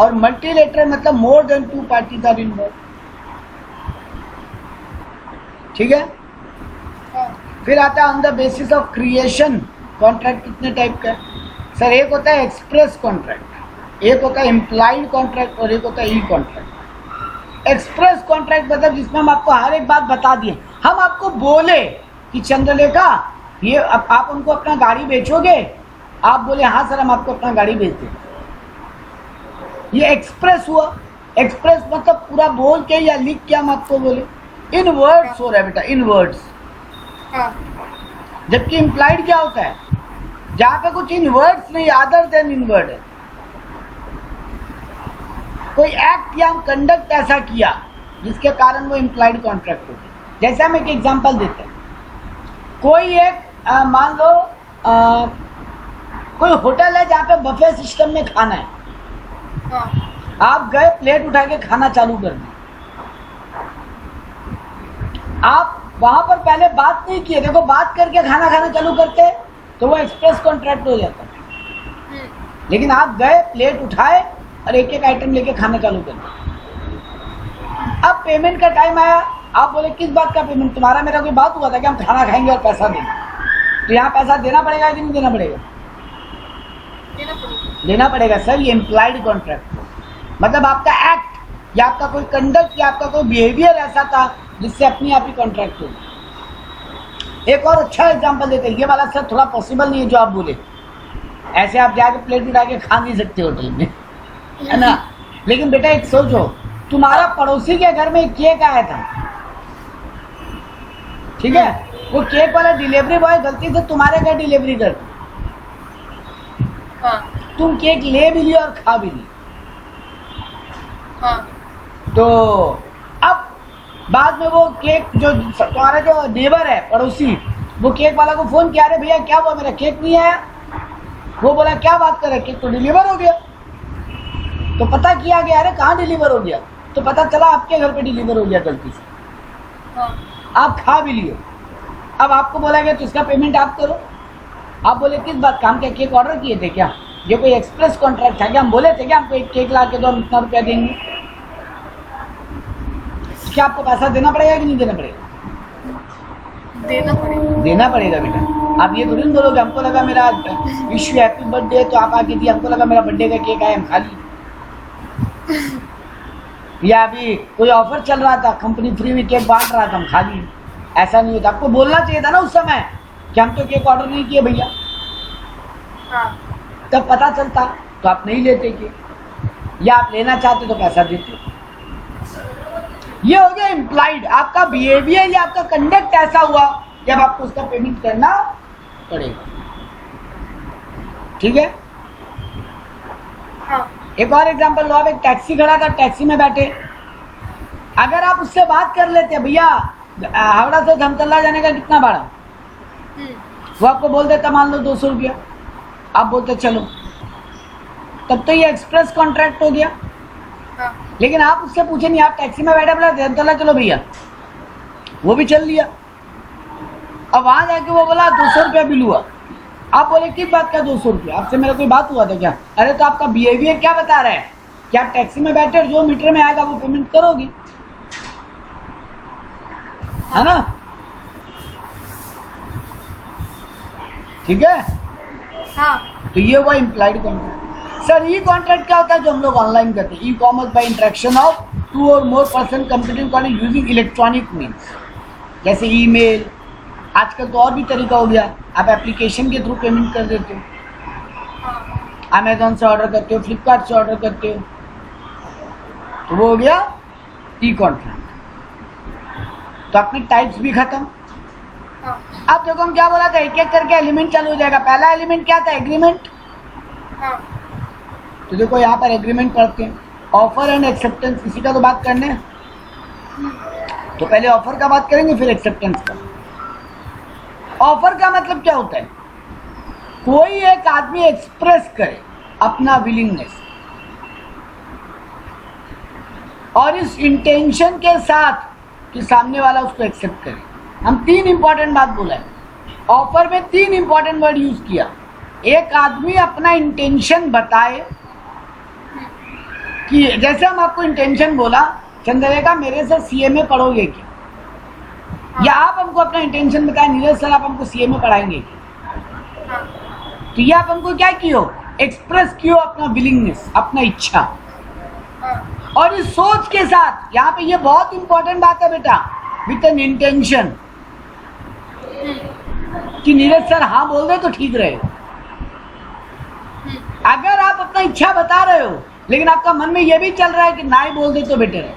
और मल्टीलेटरल मतलब more than two parties are involve. ठीक है। फिर आता है on the basis of creation. Contract कितने टाइप का है सर? एक होता है एक्सप्रेस कॉन्ट्रैक्ट, एक होता है इम्प्लाइड कॉन्ट्रैक्ट, और एक होता है ई कॉन्ट्रैक्ट। एक्सप्रेस कॉन्ट्रैक्ट मतलब जिसमें हम आपको हर एक बात बता दिए, हम आपको बोले कि चंद्रलेखा ये आप उनको अपना गाड़ी बेचोगे, आप बोले हाँ सर हम आपको अपना गाड़ी बेच दें, ये एक्सप्रेस हुआ। एक्सप्रेस मतलब पूरा बोल के या लिख के हम आपको बोले, इन वर्ड्स हो रहा है बेटा, इन वर्ड्स। जबकि इम्प्लाइड क्या होता है? जहां पे कुछ इन वर्ड्स नहीं, अदर देन इन वर्ड है। कोई एक्ट या कंडक्ट ऐसा किया जिसके कारण वो इम्प्लाइड कॉन्ट्रैक्ट हो गया। जैसे हम एक एग्जांपल देते हैं, कोई एक मान लो कोई होटल है जहाँ पे बफे सिस्टम में खाना है, आप गए प्लेट उठा के खाना चालू कर दिया, आप वहां पर पहले बात नहीं किए, देखो बात करके खाना खाना चालू करते तो वो एक्सप्रेस कॉन्ट्रैक्ट हो जाता। लेकिन आप गए प्लेट उठाए और एक एक आइटम लेके खाना चालू कर दिया। अब पेमेंट का टाइम आया, आप बोले किस बात का पेमेंट? तुम्हारा मेरा कोई बात हुआ था कि हम खाना खाएंगे और पैसा देंगे? तो यहाँ पैसा देना पड़ेगा कि नहीं देना पड़ेगा? देना पड़ेगा सर। ये इम्प्लाइड कॉन्ट्रैक्ट मतलब आपका एक्ट या आपका कोई कंडक्ट या आपका कोई बिहेवियर ऐसा था जिससे अपनी आप ही कॉन्ट्रैक्ट हो। एक और अच्छा एग्जांपल देते हैं, ये वाला सर थोड़ा पॉसिबल नहीं है जो आप बोले, ऐसे आप जाके प्लेट उठा के खा नहीं सकते होटल में, है ना। लेकिन बेटा एक सोचो, तुम्हारा पड़ोसी के घर में केक आया था, ठीक है, वो केक वाला डिलीवरी बॉय गलती से तुम्हारे घर डिलीवरी कर दी, तुम केक ले भी लिया और खा भी लिया। तो अब बाद में वो केक जो तुम्हारा जो नेबर है पड़ोसी, वो केक वाला को फोन किया, अरे भैया क्या हुआ, मेरा केक नहीं आया। वो बोला क्या बात कर रहे, केक तो डिलीवर हो गया। तो पता किया गया, अरे कहाँ डिलीवर हो गया? तो पता चला आपके घर पे डिलीवर हो गया गलती से, आप खा भी लिए। अब आपको बोला गया तो इसका पेमेंट आप करो। आप बोले किस बात का? हम क्या केक ऑर्डर किए थे क्या? ये कोई एक्सप्रेस कॉन्ट्रैक्ट था क्या? हम बोले थे क्या हमको एक केक ला के दो, हम इतना रुपया देंगे? क्या आपको पैसा देना पड़ेगा कि नहीं देना पड़ेगा? देना पड़ेगा बेटा। आप ये थोड़ी बोलोगे हमको लगा मेरा विश यू हैप्पी बर्थडे तो आप आके दिए, हमको लगा मेरा बर्थडे का केक आया हम खा लिए। या अभी कोई ऑफर चल रहा था, कंपनी फ्री में केक बांट रहा था, हम खा लिए। ऐसा नहीं होता। आपको बोलना चाहिए था ना उस समय कि हम तो केक ऑर्डर नहीं किए भैया, तब पता चलता तो आप नहीं लेते केक, या आप लेना चाहते तो पैसा देते। ये हो गया इम्प्लाइड। आपका बिहेवियर या आपका कंडक्ट ऐसा हुआ जब आपको उसका पेमेंट करना पड़ेगा। ठीक है। एक और एग्जांपल लो, आप एक टैक्सी खड़ा था, टैक्सी में बैठे, अगर आप उससे बात कर लेते भैया हावड़ा से धमतल्ला जाने का कितना भाड़ा, वो आपको बोल देता मान लो 200 रुपया, आप बोलते चलो, तब तो ये एक्सप्रेस कॉन्ट्रैक्ट हो गया। लेकिन आप उससे पूछे नहीं, आप टैक्सी में बैठे, बोला धमतल्ला चलो भैया, वो भी चल लिया। अब वहां जाके वो बोला 200 रुपया बिल हुआ, आप बोले किस बात का 200 रुपया, आपसे मेरा कोई बात हुआ था क्या? अरे तो आपका बिहेवियर क्या बता रहा है कि आप टैक्सी में बैठे और जो मीटर में आएगा वो पेमेंट करोगे, है ना? ठीक है, हाँ तो ये हुआ implied contract. Sir e contract क्या होता है जो हम लोग ऑनलाइन करते हैं? E commerce by interaction of 2 और more person computing contract using electronic means, जैसे ईमेल, आजकल तो और भी तरीका हो गया, आप एप्लीकेशन के थ्रू पेमेंट कर देते हो, अमेजोन से ऑर्डर करते हो, फ्लिपकार्ट से ऑर्डर करते हो, तो वो हो गया ई कॉन्ट्रैक्ट। तो अपने टाइप्स भी खत्म। हाँ अब देखो हम क्या बोला था, एक एक करके एलिमेंट चालू हो जाएगा। पहला एलिमेंट क्या था? एग्रीमेंट। हाँ तो देखो यहाँ पर एग्रीमेंट पढ़ते हैं, ऑफर एंड एक्सेप्टेंस, इसी का तो बात करने हैं। तो पहले ऑफर का बात करेंगे फिर एक्सेप्टेंस का। ऑफर का मतलब क्या होता है? कोई एक आदमी एक्सप्रेस करे अपना विलिंगनेस और इस इंटेंशन के साथ कि सामने वाला उसको एक्सेप्ट करे। हम 3 इंपॉर्टेंट बात बोला है, ऑफर में 3 इंपॉर्टेंट वर्ड यूज किया। एक आदमी अपना इंटेंशन बताए कि जैसे हम आपको इंटेंशन बोला, चंद्रलेखा मेरे से सीए में पढ़ोगे क्या, या आप हमको अपना इंटेंशन बताए नीरज सर आप हमको सीए में पढ़ाएंगे क्या, तो ये आप हमको क्या कियो, एक्सप्रेस कियो अपना विलिंगनेस, अपना इच्छा। और इस सोच के साथ, यहाँ पे ये बहुत इंपॉर्टेंट बात है बेटा, विथ एन इंटेंशन कि नीरज सर हाँ बोल दे तो ठीक रहेगा। अगर आप अपना इच्छा बता रहे हो लेकिन आपका मन में ये भी चल रहा है कि ना ही बोल दे तो बेटर है,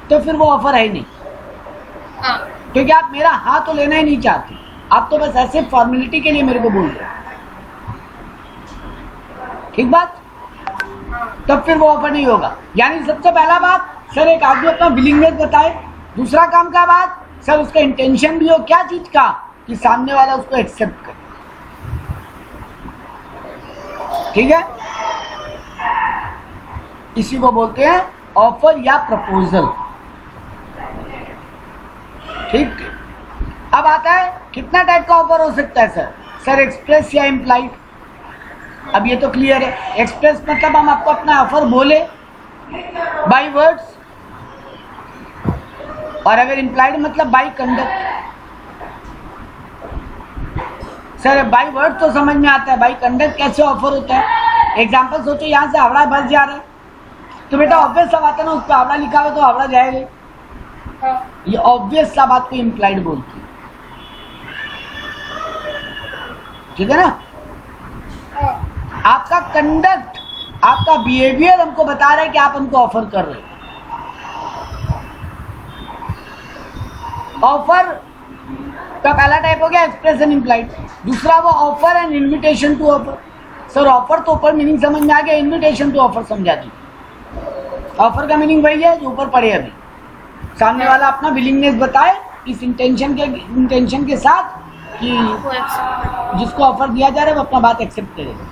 तो फिर वो ऑफर है ही नहीं, क्योंकि आप मेरा हाँ तो लेना ही नहीं चाहते, आप तो बस ऐसे फॉर्मेलिटी के लिए मेरे को बोल रहे हो। ठीक बात? तब फिर वो ऑफर नहीं होगा। यानी सबसे पहला बात, सर एक आदमी अपना विलिंगनेस बताए। दूसरा काम का बात, सर उसका इंटेंशन भी हो क्या चीज का, कि सामने वाला उसको एक्सेप्ट करे। ठीक है, इसी को बोलते हैं ऑफर या प्रपोजल। ठीक, अब आता है कितना टाइप का ऑफर हो सकता है सर? सर एक्सप्रेस या इम्प्लाइड। अब ये तो क्लियर है, एक्सप्रेस मतलब हम आपको अपना ऑफर बोले बाय वर्ड्स, और अगर इम्प्लाइड मतलब by conduct. Sir by word तो समझ में आता है, बाय कंडक्ट कैसे ऑफर होता है? एग्जांपल सोचो, यहाँ से हावड़ा बस जा रहा है, तो बेटा ऑब्वियस सा बात है ना, उस पर हावड़ा लिखा हुआ तो हावड़ा जाएगा। ये ऑब्वियस सा बात को इम्प्लाइड बोलती है। ठीक है ना? आपका कंडक्ट, आपका बिहेवियर हमको बता रहा है कि आप हमको ऑफर कर रहे हो। ऑफर का पहला टाइप हो गया एक्सप्रेस एंड इम्प्लाइड। दूसरा वो offer and invitation to offer. Sir offer तो ऊपर मीनिंग समझ में आ गया, इन्विटेशन टू ऑफर समझा दी। ऑफर का मीनिंग वही है जो ऊपर पढ़े अभी, सामने वाला अपना विलिंगनेस बताए इस इंटेंशन के साथ कि जिसको ऑफर दिया जा रहा है वो अपना बात एक्सेप्ट करेगा।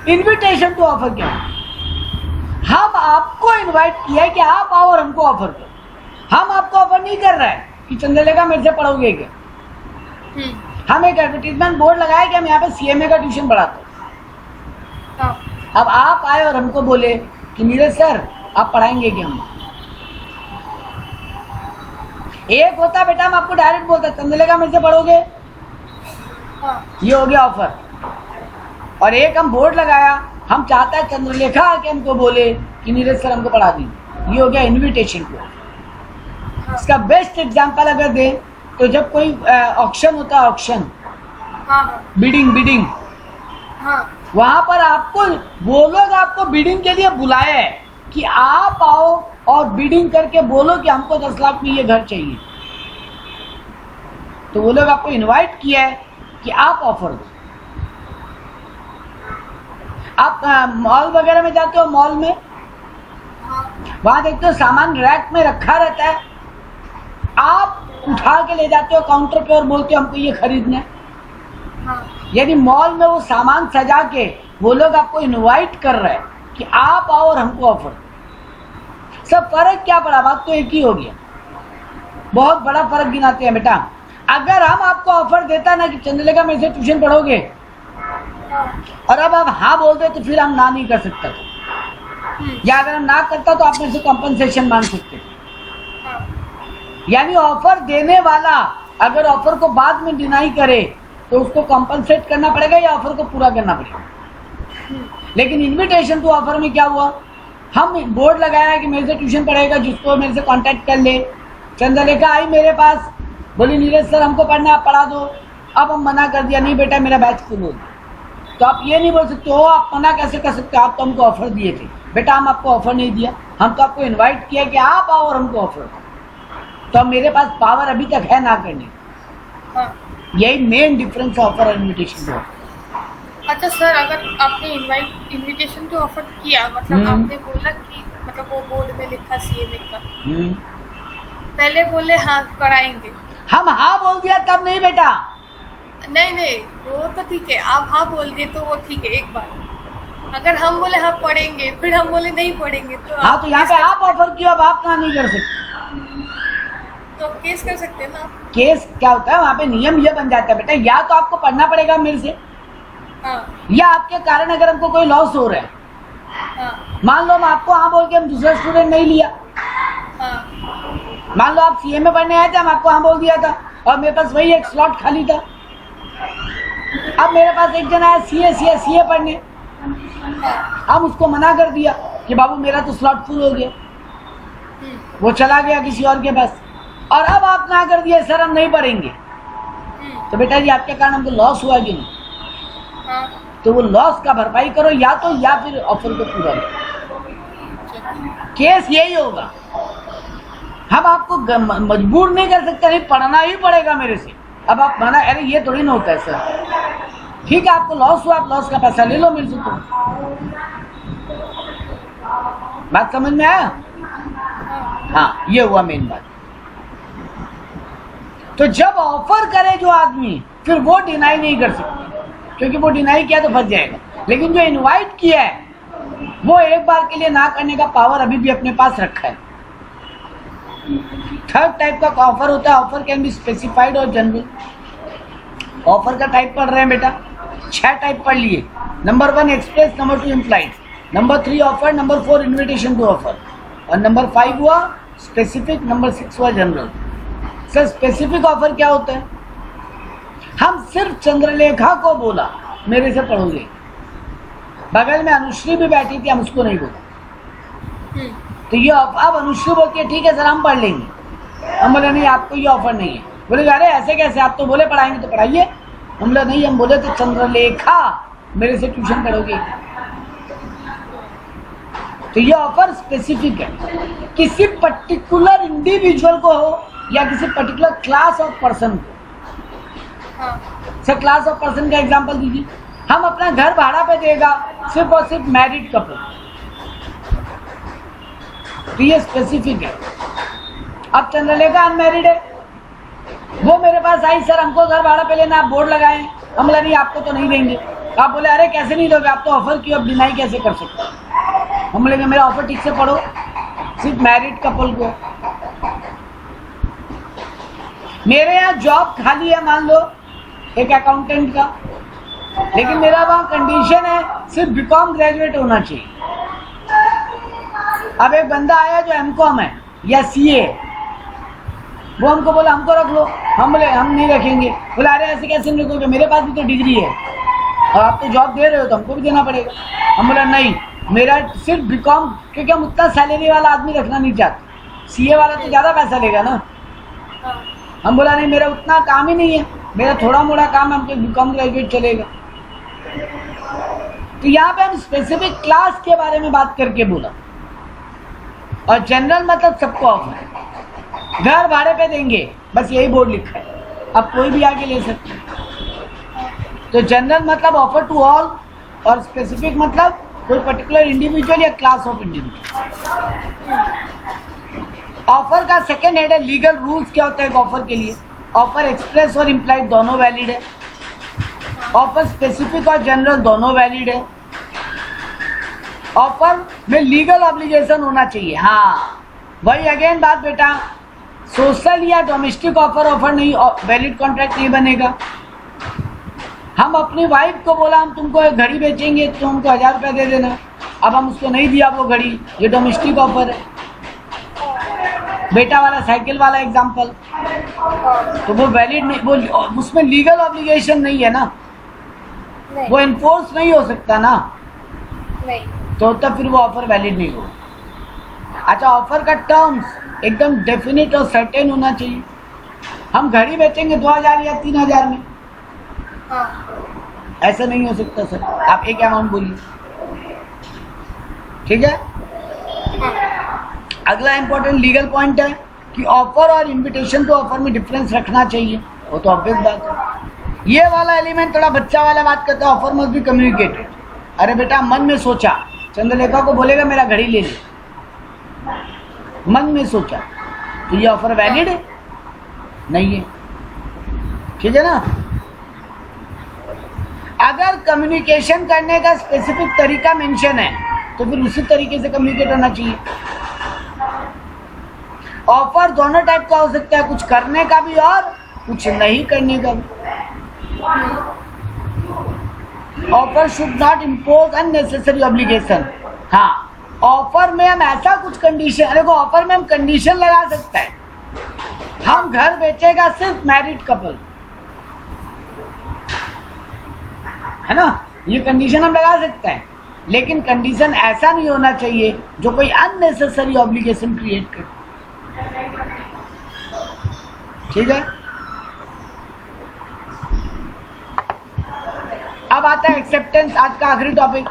इन्विटेशन टू ऑफर क्या है? हम आपको इनवाइट किया है कि आप आओ और हमको ऑफर करो। हम आपको ऑफर नहीं कर रहे हैं कि चंद्रलेखा मेरे से पढ़ोगे क्या। हम एक एडवर्टीजमेंट बोर्ड लगाए कि हम यहाँ पे सीएमए का ट्यूशन पढ़ाते हैं। अब आप आए और हमको बोले कि नीरज सर आप पढ़ाएंगे क्या हम। एक होता बेटा हम आपको डायरेक्ट बोलता चंद्रलेखा मेरे से पढ़ोगे, ये हो गया ऑफर। और एक हम बोर्ड लगाया, हम चाहता है चंद्रलेखा आके हमको बोले कि नीरज सर हमको पढ़ा दीजिए, ये हो गया इन्विटेशन टू। इसका बेस्ट एग्जांपल अगर दें तो जब कोई ऑक्शन होता है, ऑक्शन बिडिंग, वहां पर आपको वो लोग आपको बिडिंग के लिए बुलाया है कि आप आओ और बिडिंग करके बोलो कि हमको 10 लाख में ये घर चाहिए। तो वो लोग आपको इनवाइट किया है कि आप ऑफर दो। आप मॉल वगैरह में जाते हो, मॉल में वहां देखते हो सामान रैक में रखा रहता है, आप उठा के ले जाते हो काउंटर पे और बोलते हो हमको ये खरीदना है। यदि मॉल में वो सामान सजा के वो लोग आपको इनवाइट कर रहे हैं कि आप आओ और हमको ऑफर। सब फर्क क्या पड़ा? बात तो एक ही हो गया। बहुत बड़ा फर्क गिनाते हैं बेटा। अगर हम आपको ऑफर देता ना कि चंद्रलेखा मेरे से ट्यूशन पढ़ोगे, और अब आप हाँ बोल दे, तो फिर हम ना नहीं कर सकते थे, या अगर हम ना करता तो आप मेरे से कॉम्पनसेशन मांग सकते थे। यानी ऑफर देने वाला अगर ऑफर को बाद में डिनाई करे तो उसको कॉम्पनसेट करना पड़ेगा या ऑफर को पूरा करना पड़ेगा। लेकिन इनविटेशन टू ऑफर में क्या हुआ, हम बोर्ड लगाया कि मेरे से ट्यूशन पढ़ेगा, जिसको मेरे से कांटेक्ट कर ले। चंद्रलेखा आई मेरे पास, बोली नीरज सर हमको पढ़ना, आप पढ़ा दो। अब हम मना कर दिया, नहीं बेटा मेरा बैच फुल हो गया। तो आप ये नहीं बोल सकते हो, आप मना कैसे कर सकते हो, आप तो हमको ऑफर दिए थे। बेटा हम आपको ऑफर नहीं दिया, हम तो आपको इन्वाइट किया कि आप आओ और हमको ऑफर दो। तो अब मेरे पास पावर अभी तक है ना करने। यही मेन डिफरेंस ऑफर और इन्विटेशन का। अच्छा सर, अगर आपने इनविटेशन टू ऑफर किया, मतलब आपने बोला कि मतलब वो बोर्ड में लिखा सीएमए का, पहले बोले हाँ कराएंगे, हम हाँ बोल दिया तब नहीं बेटा। नहीं वो तो ठीक है, आप हाँ बोल दिए तो वो ठीक है एक बार। अगर हम बोले हाँ पढ़ेंगे, फिर हम बोले नहीं पढ़ेंगे, तो हाँ तो यहाँ पे आप ऑफर किया, अब आप कहाँ नहीं कर सकते। तो केस कर सकते हैं ना। केस क्या होता है, वहाँ पे नियम ये बन जाता है बेटा, या तो आपको पढ़ना पड़ेगा मेरे से, या आपके कारण अगर हमको कोई लॉस हो रहा है। मान लो हम आपको हाँ बोल के हम दूसरा स्टूडेंट नहीं लिया, मान लो आप सीए में पढ़ने आए थे, हम आपको हाँ बोल दिया था और मेरे पास वही एक स्लॉट खाली था। अब मेरे पास एक जना आया सीए पढ़ने, हम उसको मना कर दिया कि बाबू मेरा तो स्लॉट फुल हो गया, वो चला गया किसी और के पास, और अब आप ना कर दिए सर हम नहीं पढ़ेंगे। तो बेटा जी आपके कारण हमको लॉस हुआ कि नहीं, तो वो लॉस का भरपाई करो, या तो या फिर ऑफर को पूरा करो। केस यही होगा, हम आपको मजबूर नहीं कर सकते, नहीं पढ़ना ही पड़ेगा मेरे से। अब आप माना, अरे ये थोड़ी ना होता है सर, ठीक है आपको लॉस हुआ, आप लॉस का पैसा ले लो मेरे से। तो बात समझ में आया? हाँ ये हुआ मेन बात। तो जब ऑफर करे जो आदमी, फिर वो डिनाई नहीं कर सकते, क्योंकि वो डिनाई किया तो फंस जाएगा। लेकिन जो इनवाइट किया है वो एक बार के लिए ना करने का पावर अभी भी अपने पास रखा है। थर्ड टाइप का ऑफर होता है, ऑफर कैन बी स्पेसिफाइड और जनरल। ऑफर का टाइप पढ़ रहे हैं बेटा, 6 टाइप पढ़ लिए। Number 1 express, number 2 implied, number 3 offer, number 4 invitation to offer, और नंबर 5 हुआ स्पेसिफिक, नंबर 6 हुआ जनरल। सर स्पेसिफिक ऑफर क्या होता है, हम सिर्फ चंद्रलेखा को बोला मेरे से पढ़ोगे, बगल में अनुश्री भी बैठी थी, हम उसको नहीं बोला। तो ये अब अनुश्री बोलती है ठीक है सर हम पढ़ लेंगे, हम बोले नहीं आपको ये ऑफर नहीं है। बोले अरे ऐसे कैसे, आप तो बोले पढ़ाएंगे तो पढ़ाइए। हम बोले नहीं, हम बोले तो चंद्रलेखा मेरे से ट्यूशन पढ़ोगे। तो ये ऑफर स्पेसिफिक है, किसी पर्टिकुलर इंडिविजुअल को हो या किसी पर्टिकुलर क्लास ऑफ पर्सन को। सर क्लास ऑफ पर्सन का एग्जांपल दीजिए। हम अपना घर भाड़ा पे देगा सिर्फ और सिर्फ मैरिड कपल, तो ये स्पेसिफिक है। अब चंद्रलेखा अनमैरिड है, वो मेरे पास आई सर हमको घर भाड़ा पे लेना, आप बोर्ड लगाए। हम बोला नहीं आपको तो नहीं देंगे। आप बोले अरे कैसे नहीं दोगे, आप तो ऑफर किया, अब डिनाई कैसे कर सकते। हम बोले मेरा ऑफर ठीक से पढ़ो, सिर्फ मैरिड कपल को। मेरे यहाँ जॉब खाली है मान लो एक अकाउंटेंट का, लेकिन मेरा वहाँ कंडीशन है सिर्फ बीकॉम ग्रेजुएट होना चाहिए। अब एक बंदा आया जो एमकॉम है या सीए, वो हमको बोला हमको रख लो। हम बोले हम नहीं रखेंगे। बोला अरे ऐसे कैसे नहीं रखोगे, मेरे पास भी तो डिग्री है और आप तो जॉब दे रहे हो तो हमको भी देना पड़ेगा। हम बोला नहीं, मेरा सिर्फ बीकॉम, क्योंकि हम उतना सैलरी वाला आदमी रखना नहीं चाहते, सीए वाला तो ज़्यादा पैसा लेगा ना। हम बोला नहीं मेरा उतना काम ही नहीं है, मेरा थोड़ा मोड़ा काम है, हमको बीकॉम ग्रेजुएट चलेगा। तो यहाँ पे हम स्पेसिफिक क्लास के बारे में बात करके बोला, और जनरल मतलब सबको ऑफर है, घर भाड़े पे देंगे, बस यही बोर्ड लिखा है, अब कोई भी आगे ले सकते हैं। तो जनरल मतलब ऑफर टू ऑल, और स्पेसिफिक मतलब कोई पर्टिकुलर इंडिविजुअल या क्लास ऑफ इंडिविजुअल। ऑफर का सेकेंड हेड है लीगल रूल्स। क्या होता है एक ऑफर के लिए, ऑफर एक्सप्रेस और इम्प्लाइड दोनों वैलिड है, ऑफर स्पेसिफिक और जनरल दोनों वैलिड है, ऑफर में लीगल ऑब्लिगेशन होना चाहिए। हाँ वही अगेन बात बेटा, सोशल या डोमेस्टिक ऑफर नहीं, वैलिड कॉन्ट्रैक्ट नहीं बनेगा। हम अपनी वाइफ को बोला हम तुमको एक घड़ी बेचेंगे, तो हमको 1000 रुपया दे देना, अब हम उसको नहीं दिया वो घड़ी, ये डोमेस्टिक ऑफर है। बेटा वाला साइकिल वाला एग्जांपल, तो वो वैलिड नहीं, वो उसमें लीगल ऑब्लिगेशन नहीं है ना, नहीं, वो इन्फोर्स नहीं हो सकता ना, नहीं, तो तब फिर वो ऑफर वैलिड नहीं होगा। अच्छा, ऑफर का टर्म्स एकदम डेफिनेट और सर्टेन होना चाहिए। हम घड़ी बेचेंगे 2000 या 3000 में, हाँ, ऐसा नहीं हो सकता सर। आप एक अमाउंट बोलिए, ठीक है। हाँ, अगला इंपॉर्टेंट लीगल पॉइंट है कि ऑफर और इनविटेशन टू ऑफर में डिफरेंस रखना चाहिए, वो तो ऑब्वियस बात है। ये वाला एलिमेंट थोड़ा बच्चा वाला बात करता है, ऑफर मस्ट बी कम्युनिकेटेड। अरे बेटा मन में सोचा, चंद्रलेखा को बोलेगा मेरा घड़ी ले ले, मन में सोचा, तो ये ऑफर वैलिड है नहीं है, ठीक है ना। अगर कम्युनिकेशन करने का स्पेसिफिक तरीका मेंशन है तो फिर उसी तरीके से कम्युनिकेट होना चाहिए। ऑफर दोनों टाइप का हो सकता है, कुछ करने का भी और कुछ नहीं करने का भी। Offer should not impose unnecessary obligation. हाँ, ऑफर में हम ऐसा कुछ कंडीशन, देखो ऑफर में हम कंडीशन लगा सकते हैं, हम घर बेचेगा सिर्फ मैरिड कपल, है ना, ये कंडीशन हम लगा सकते हैं, लेकिन कंडीशन ऐसा नहीं होना चाहिए जो कोई अननेसेसरी ऑब्लिगेशन क्रिएट करे, ठीक है। अब आता है एक्सेप्टेंस, आज का आखिरी टॉपिक।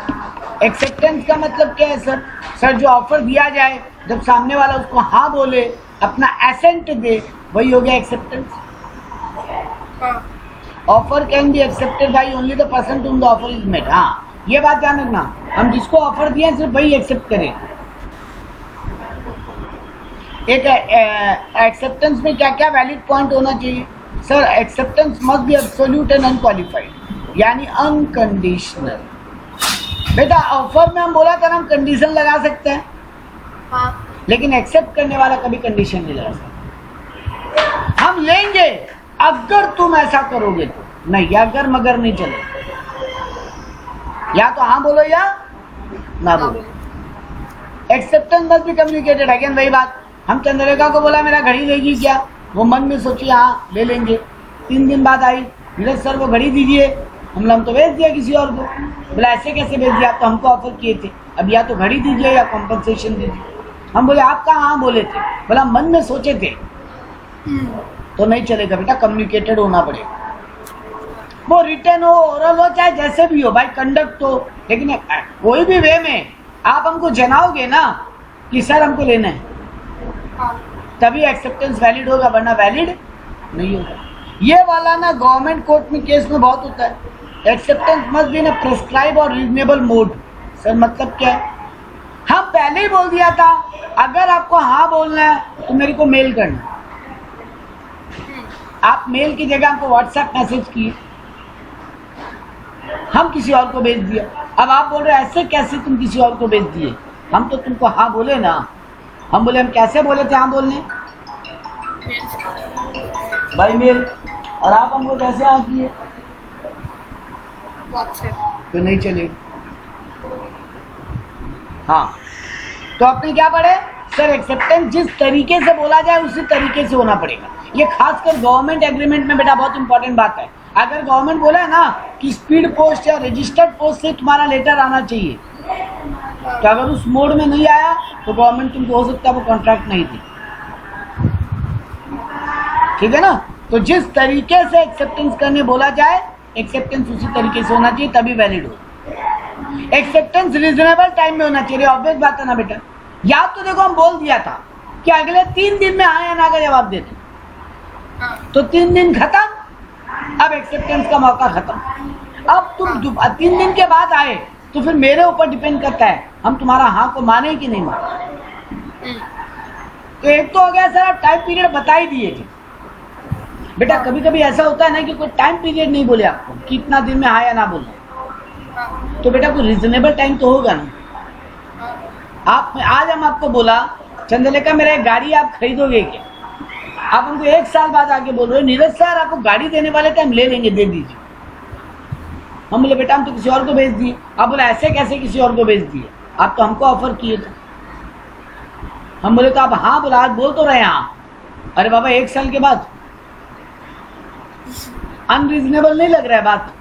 एक्सेप्टेंस का मतलब क्या है सर? सर जो ऑफर दिया जाए, जब सामने वाला उसको हाँ बोले, अपना एसेंट दे, वही हो गया acceptance. Offer can be accepted by only the person to whom the offer is made। हाँ, ये बात ध्यान रखना, हम जिसको ऑफर दिए सिर्फ वही एक्सेप्ट करें। एक एक्सेप्टेंस में क्या क्या वैलिड पॉइंट होना चाहिए sir? Acceptance must be absolute and unqualified, यानी अनकंडीशनल। बेटा ऑफर में हम बोला था ना, हम कंडीशन लगा सकते हैं, हाँ, लेकिन एक्सेप्ट करने वाला कभी कंडीशन नहीं लगा सकता। हम लेंगे अगर तुम ऐसा करोगे तो, नहीं, अगर मगर नहीं चले, या तो हाँ बोलो या ना बोलो। Acceptance must be communicated. Again वही बात, हम चंद्रलेखा को बोला मेरा घड़ी लेगी क्या, वो मन में सोची हाँ ले लेंगे। 3 दिन बाद आई, नीरज सर वो घड़ी दीजिए, हम तो बेच दिया किसी और को। बोला ऐसे कैसे बेच दिया, आप तो हमको ऑफर किए थे, अब या तो घड़ी दीजिए या कॉम्पनसेशन दीजिए। हम बोले आप कहाँ हाँ बोले थे? बोला मन में सोचे थे। तो नहीं चलेगा बेटा, कम्युनिकेटेड होना पड़ेगा, वो रिटर्न हो, ओरल हो, चाहे जैसे भी हो भाई, कंडक्ट हो, लेकिन कोई भी वे में आप हमको जनाओगे ना कि सर हमको लेना है, तभी एक्सेप्टेंस वैलिड होगा, वरना वैलिड नहीं होगा। ये वाला ना गवर्नमेंट कोर्ट में केस में बहुत होता है। Acceptance must be in a prescribe और रीजनेबल मोड। सर मतलब क्या है? हम पहले ही बोल दिया था अगर आपको हाँ बोलना है तो मेरे को मेल करना। आप मेल की जगह हमको व्हाट्सएप मैसेज किए, हम किसी और को भेज दिया। अब आप बोल रहे ऐसे कैसे तुम किसी और को भेज दिए? हम तो तुमको हाँ बोले ना। हम बोले हम कैसे बोले थे हाँ बोलने? भाई मेल। और आप हमको कैसे हाँ किए? तो नहीं चलेगी। हाँ, तो आपने क्या पढ़े सर? एक्सेप्टेंस जिस तरीके से बोला जाए उसी तरीके से होना पड़ेगा। ये खासकर गवर्नमेंट एग्रीमेंट में बेटा बहुत इंपॉर्टेंट बात है। अगर गवर्नमेंट बोला है ना कि स्पीड पोस्ट या रजिस्टर्ड पोस्ट से तुम्हारा लेटर आना चाहिए, तो अगर उस मोड में नहीं आया तो गवर्नमेंट तुमको हो सकता है वो कॉन्ट्रैक्ट नहीं दी। ठीक है ना? तो जिस तरीके से एक्सेप्टेंस करने बोला जाए, एक्सेप्टेंस उसी तरीके से होना चाहिए, तभी वैलिड हो। एक्सेप्टेंस रीजनेबल टाइम में होना चाहिए। ऑब्वियस बात है ना बेटा। या तो देखो हम बोल दिया था कि अगले 3 दिन में हाँ या ना का जवाब दे दो, तो 3 दिन खत्म, अब एक्सेप्टेंस का मौका खत्म। अब तुम 3 दिन के बाद आए तो फिर मेरे ऊपर डिपेंड करता है हम तुम्हारा हाँ को माने कि नहीं माने। तो एक तो हो गया सर आप टाइम पीरियड बता ही दिए थे बेटा। कभी कभी ऐसा होता है ना कि कोई टाइम पीरियड नहीं बोले आपको कि इतना दिन में हाँ या ना बोलना, तो बेटा कोई रिजनेबल टाइम तो होगा ना। आप आज हम आपको बोला चंद्रलेखा मेरा एक गाड़ी आप खरीदोगे क्या? आप हमको 1 साल बाद आके बोल रहे हो नीरज सर आपको गाड़ी देने वाले थे, हम ले लेंगे, दे दीजिए। हम बोले बेटा हम तो किसी और को भेज दिए। आप बोले ऐसे कैसे किसी और को भेज दिए, आप तो हमको ऑफर किए थे। हम बोले तो आप हाँ बोला, आज बोल तो रहे हैं हाँ। अरे बाबा 1 साल के बाद अनरीजनेबल नहीं लग रहा है बात?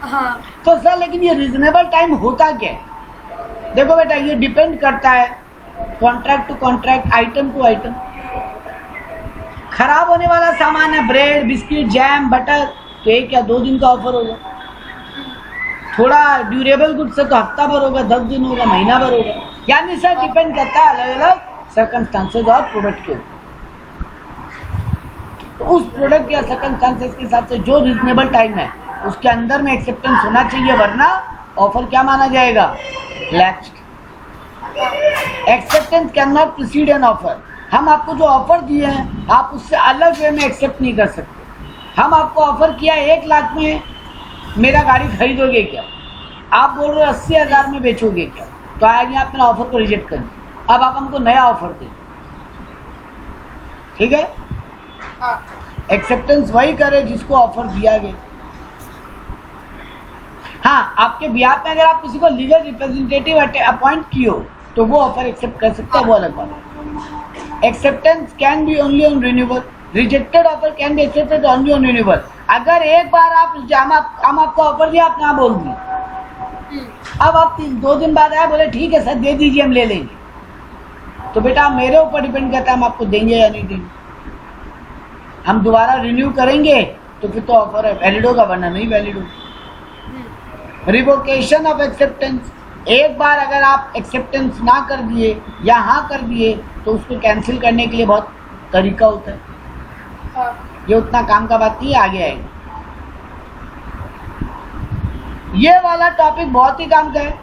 हाँ तो सर लेकिन ये रीजनेबल टाइम होता क्या है? देखो बेटा ये डिपेंड करता है contract to contract, item to item. खराब होने वाला सामान है, ब्रेड, बिस्किट, जैम, बटर, तो 1 या 2 दिन का ऑफर होगा। थोड़ा ड्यूरेबल गुड्स है तो हफ्ता भर होगा, 10 दिन होगा, महीना भर होगा। यानी सर डिपेंड करता है अलग अलग सर्कमस्टांसेस और प्रोडक्ट के ऊपर। तो उस प्रोडक्ट या सर्कमस्टांसेस के हिसाब से जो रीजनेबल टाइम है उसके अंदर में एक्सेप्टेंस होना चाहिए, वरना ऑफर क्या माना जाएगा? Lapsed. Acceptance can not preceded an offer. हम आपको जो ऑफर दिए हैं आप उससे अलग वे में एक्सेप्ट नहीं कर सकते। हम आपको ऑफर किया 1 लाख में मेरा गाड़ी खरीदोगे क्या, आप बोल रहे हो 80,000 में बेचोगे क्या, तो आगे आप मेरा ऑफर को रिजेक्ट कर दिए। अब आप हमको नया ऑफर दें, ठीक है? एक्सेप्टेंस वही करे जिसको ऑफर दिया गया। हाँ, आपके बिहाफ में अगर आप किसी को लीगल रिप्रेजेंटेटिव अपॉइंट किए हो तो वो ऑफर एक्सेप्ट कर सकते हैं, वो अलग बात है। Acceptance can be only on renewal, rejected offer can be accepted only on renewal. अगर एक बार हम आपको ऑफर दिया, आप ना बोल दिए, अब आप 2 दिन बाद आए बोले ठीक है सर दे दीजिए हम ले लेंगे, तो बेटा मेरे ऊपर डिपेंड करता है हम आपको देंगे या नहीं देंगे। हम दोबारा रिन्यू करेंगे तो फिर तो ऑफर है वैलिड होगा, वरना नहीं वैलिड होगा। रिवोकेशन ऑफ एक्सेप्टेंस, एक बार अगर आप एक्सेप्टेंस ना कर दिए या हाँ कर दिए तो उसको कैंसिल करने के लिए बहुत तरीका होता है। ये उतना काम का बात नहीं, आगे आएगा। ये वाला टॉपिक बहुत ही काम का है।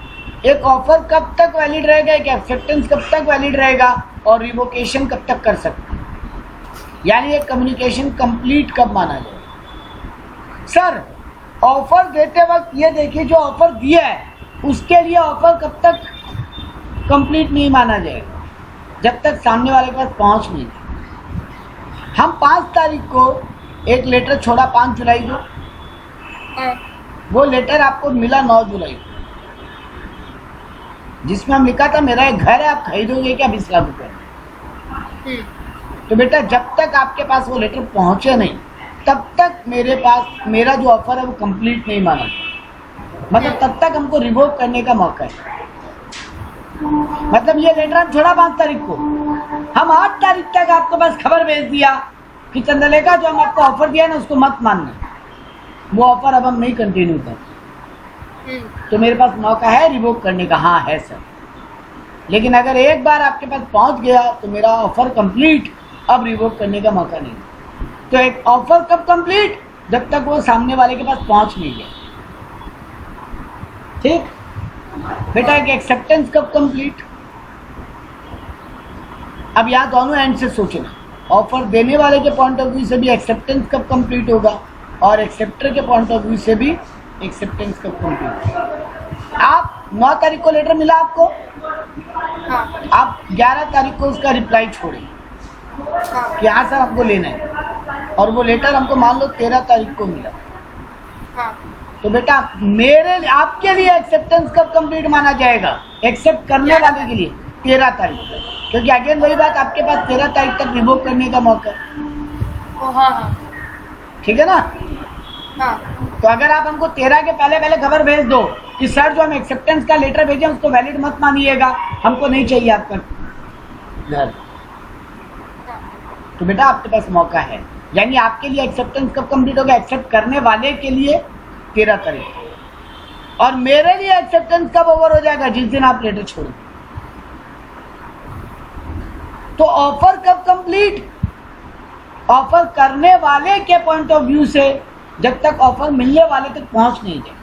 एक ऑफर कब तक वैलिड रहेगा, एक एक्सेप्टेंस कब तक वैलिड रहेगा और रिवोकेशन कब तक कर सकते हैं, यानी एक कम्युनिकेशन कंप्लीट कब माना जाए। सर ऑफर देते वक्त ये देखिए जो ऑफर दिया है उसके लिए ऑफर कब तक कंप्लीट नहीं माना जाएगा, जब तक सामने वाले के पास पहुंच नहीं। हम 5 तारीख को एक लेटर छोड़ा 5 जुलाई को, वो लेटर आपको मिला 9 जुलाई को, जिसमें हम लिखा था मेरा एक घर है आप खरीदोगे क्या 20 लाख रुपए। तो बेटा जब तक आपके पास वो लेटर पहुंचे नहीं तब तक मेरे पास मेरा जो ऑफर है वो कंप्लीट नहीं माना, मतलब तब तक हमको रिवोक करने का मौका है। मतलब ये लेटर हम छोड़ा 5 तारीख को, हम 8 तारीख तक आपके पास खबर भेज दिया कि चंद्रलेखा जो हम आपको ऑफर दिया ना उसको मत मानना, वो ऑफर अब हम नहीं कंटिन्यू कर, तो मेरे पास मौका है रिवोक करने का। हाँ है सर, लेकिन अगर एक बार आपके पास पहुंच गया तो मेरा ऑफर कंप्लीट, अब रिवोक करने का मौका नहीं। तो एक ऑफर कब कंप्लीट, जब तक वो सामने वाले के पास पहुंच नहीं गया। ठीक बेटा, एक एक्सेप्टेंस कब कंप्लीट, अब यहाँ दोनों एंड से सोचना, ऑफर देने वाले के पॉइंट ऑफ व्यू से भी एक्सेप्टेंस कब कंप्लीट होगा और एक्सेप्टर के पॉइंट ऑफ व्यू से भी एक्सेप्टेंस कब कंप्लीट होगा। आप 9 तारीख को लेटर मिला आपको, आप 11 तारीख को उसका रिप्लाई छोड़े कि हाँ सर हमको लेना है, और वो लेटर हमको मान लो 13 तारीख को मिला, तो बेटा मेरे आपके लिए एक्सेप्टेंस कब कंप्लीट माना जाएगा, एक्सेप्ट करने वाले के लिए 13 तारीख, क्योंकि अगेन वही बात, आपके पास 13 तारीख तक रिवोक करने का मौका है। ठीक है ना? तो अगर आप हमको 13 के पहले खबर भेज दो कि सर जो हम एक्सेप्टेंस का लेटर भेजे उसको वैलिड मत मानिएगा, हमको नहीं चाहिए आपका घर, तो बेटा आपके पास मौका है। यानी आपके लिए एक्सेप्टेंस कब कंप्लीट होगा, एक्सेप्ट करने वाले के लिए 13 तारीख, और मेरे लिए एक्सेप्टेंस कब ओवर हो जाएगा, जिस दिन आप लेटर छोड़ो। तो ऑफर कब कंप्लीट, ऑफर करने वाले के पॉइंट ऑफ व्यू से जब तक ऑफर मिलने वाले तक पहुंच नहीं जाए,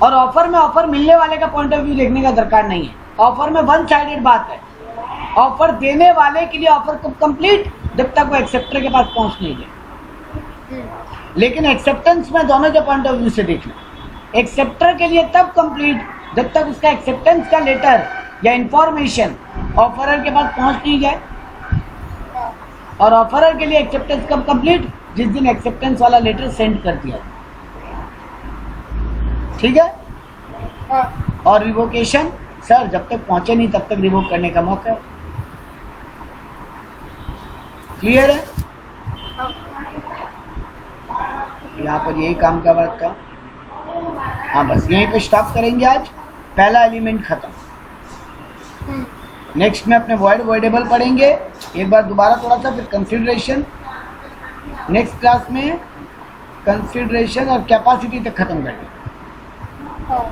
और ऑफर में ऑफर मिलने वाले का पॉइंट ऑफ व्यू देखने का दरकार नहीं है। ऑफर में वन साइडेड बात है, ऑफर देने वाले के लिए ऑफर कब कंप्लीट, जब तक वो एक्सेप्टर के पास पहुंच नहीं जाए। लेकिन एक्सेप्टेंस में दोनों के पॉइंट ऑफ व्यू से देखना, एक्सेप्टर के लिए तब कंप्लीट जब तक उसका एक्सेप्टेंस का लेटर या इंफॉर्मेशन ऑफरर के पास पहुंच नहीं जाए। और ऑफरर के लिए एक्सेप्टेंस कब कंप्लीट? जिस दिन एक्सेप्टेंस वाला लेटर सेंड कर दिया। ठीक है। हाँ। और रिवोकेशन सर जब तक पहुंचे नहीं तब तक रिवोक करने का मौका है। क्लियर है? हाँ। यहाँ पर यही काम का बात था। हाँ बस यहीं पे स्टॉप करेंगे आज। पहला एलिमेंट खत्म। नेक्स्ट में अपने वॉइड वॉइडेबल पढ़ेंगे एक बार दोबारा थोड़ा सा, फिर कंसिडरेशन। नेक्स्ट क्लास में कंसिडरेशन और कैपेसिटी तक खत्म करेंगे। हाँ।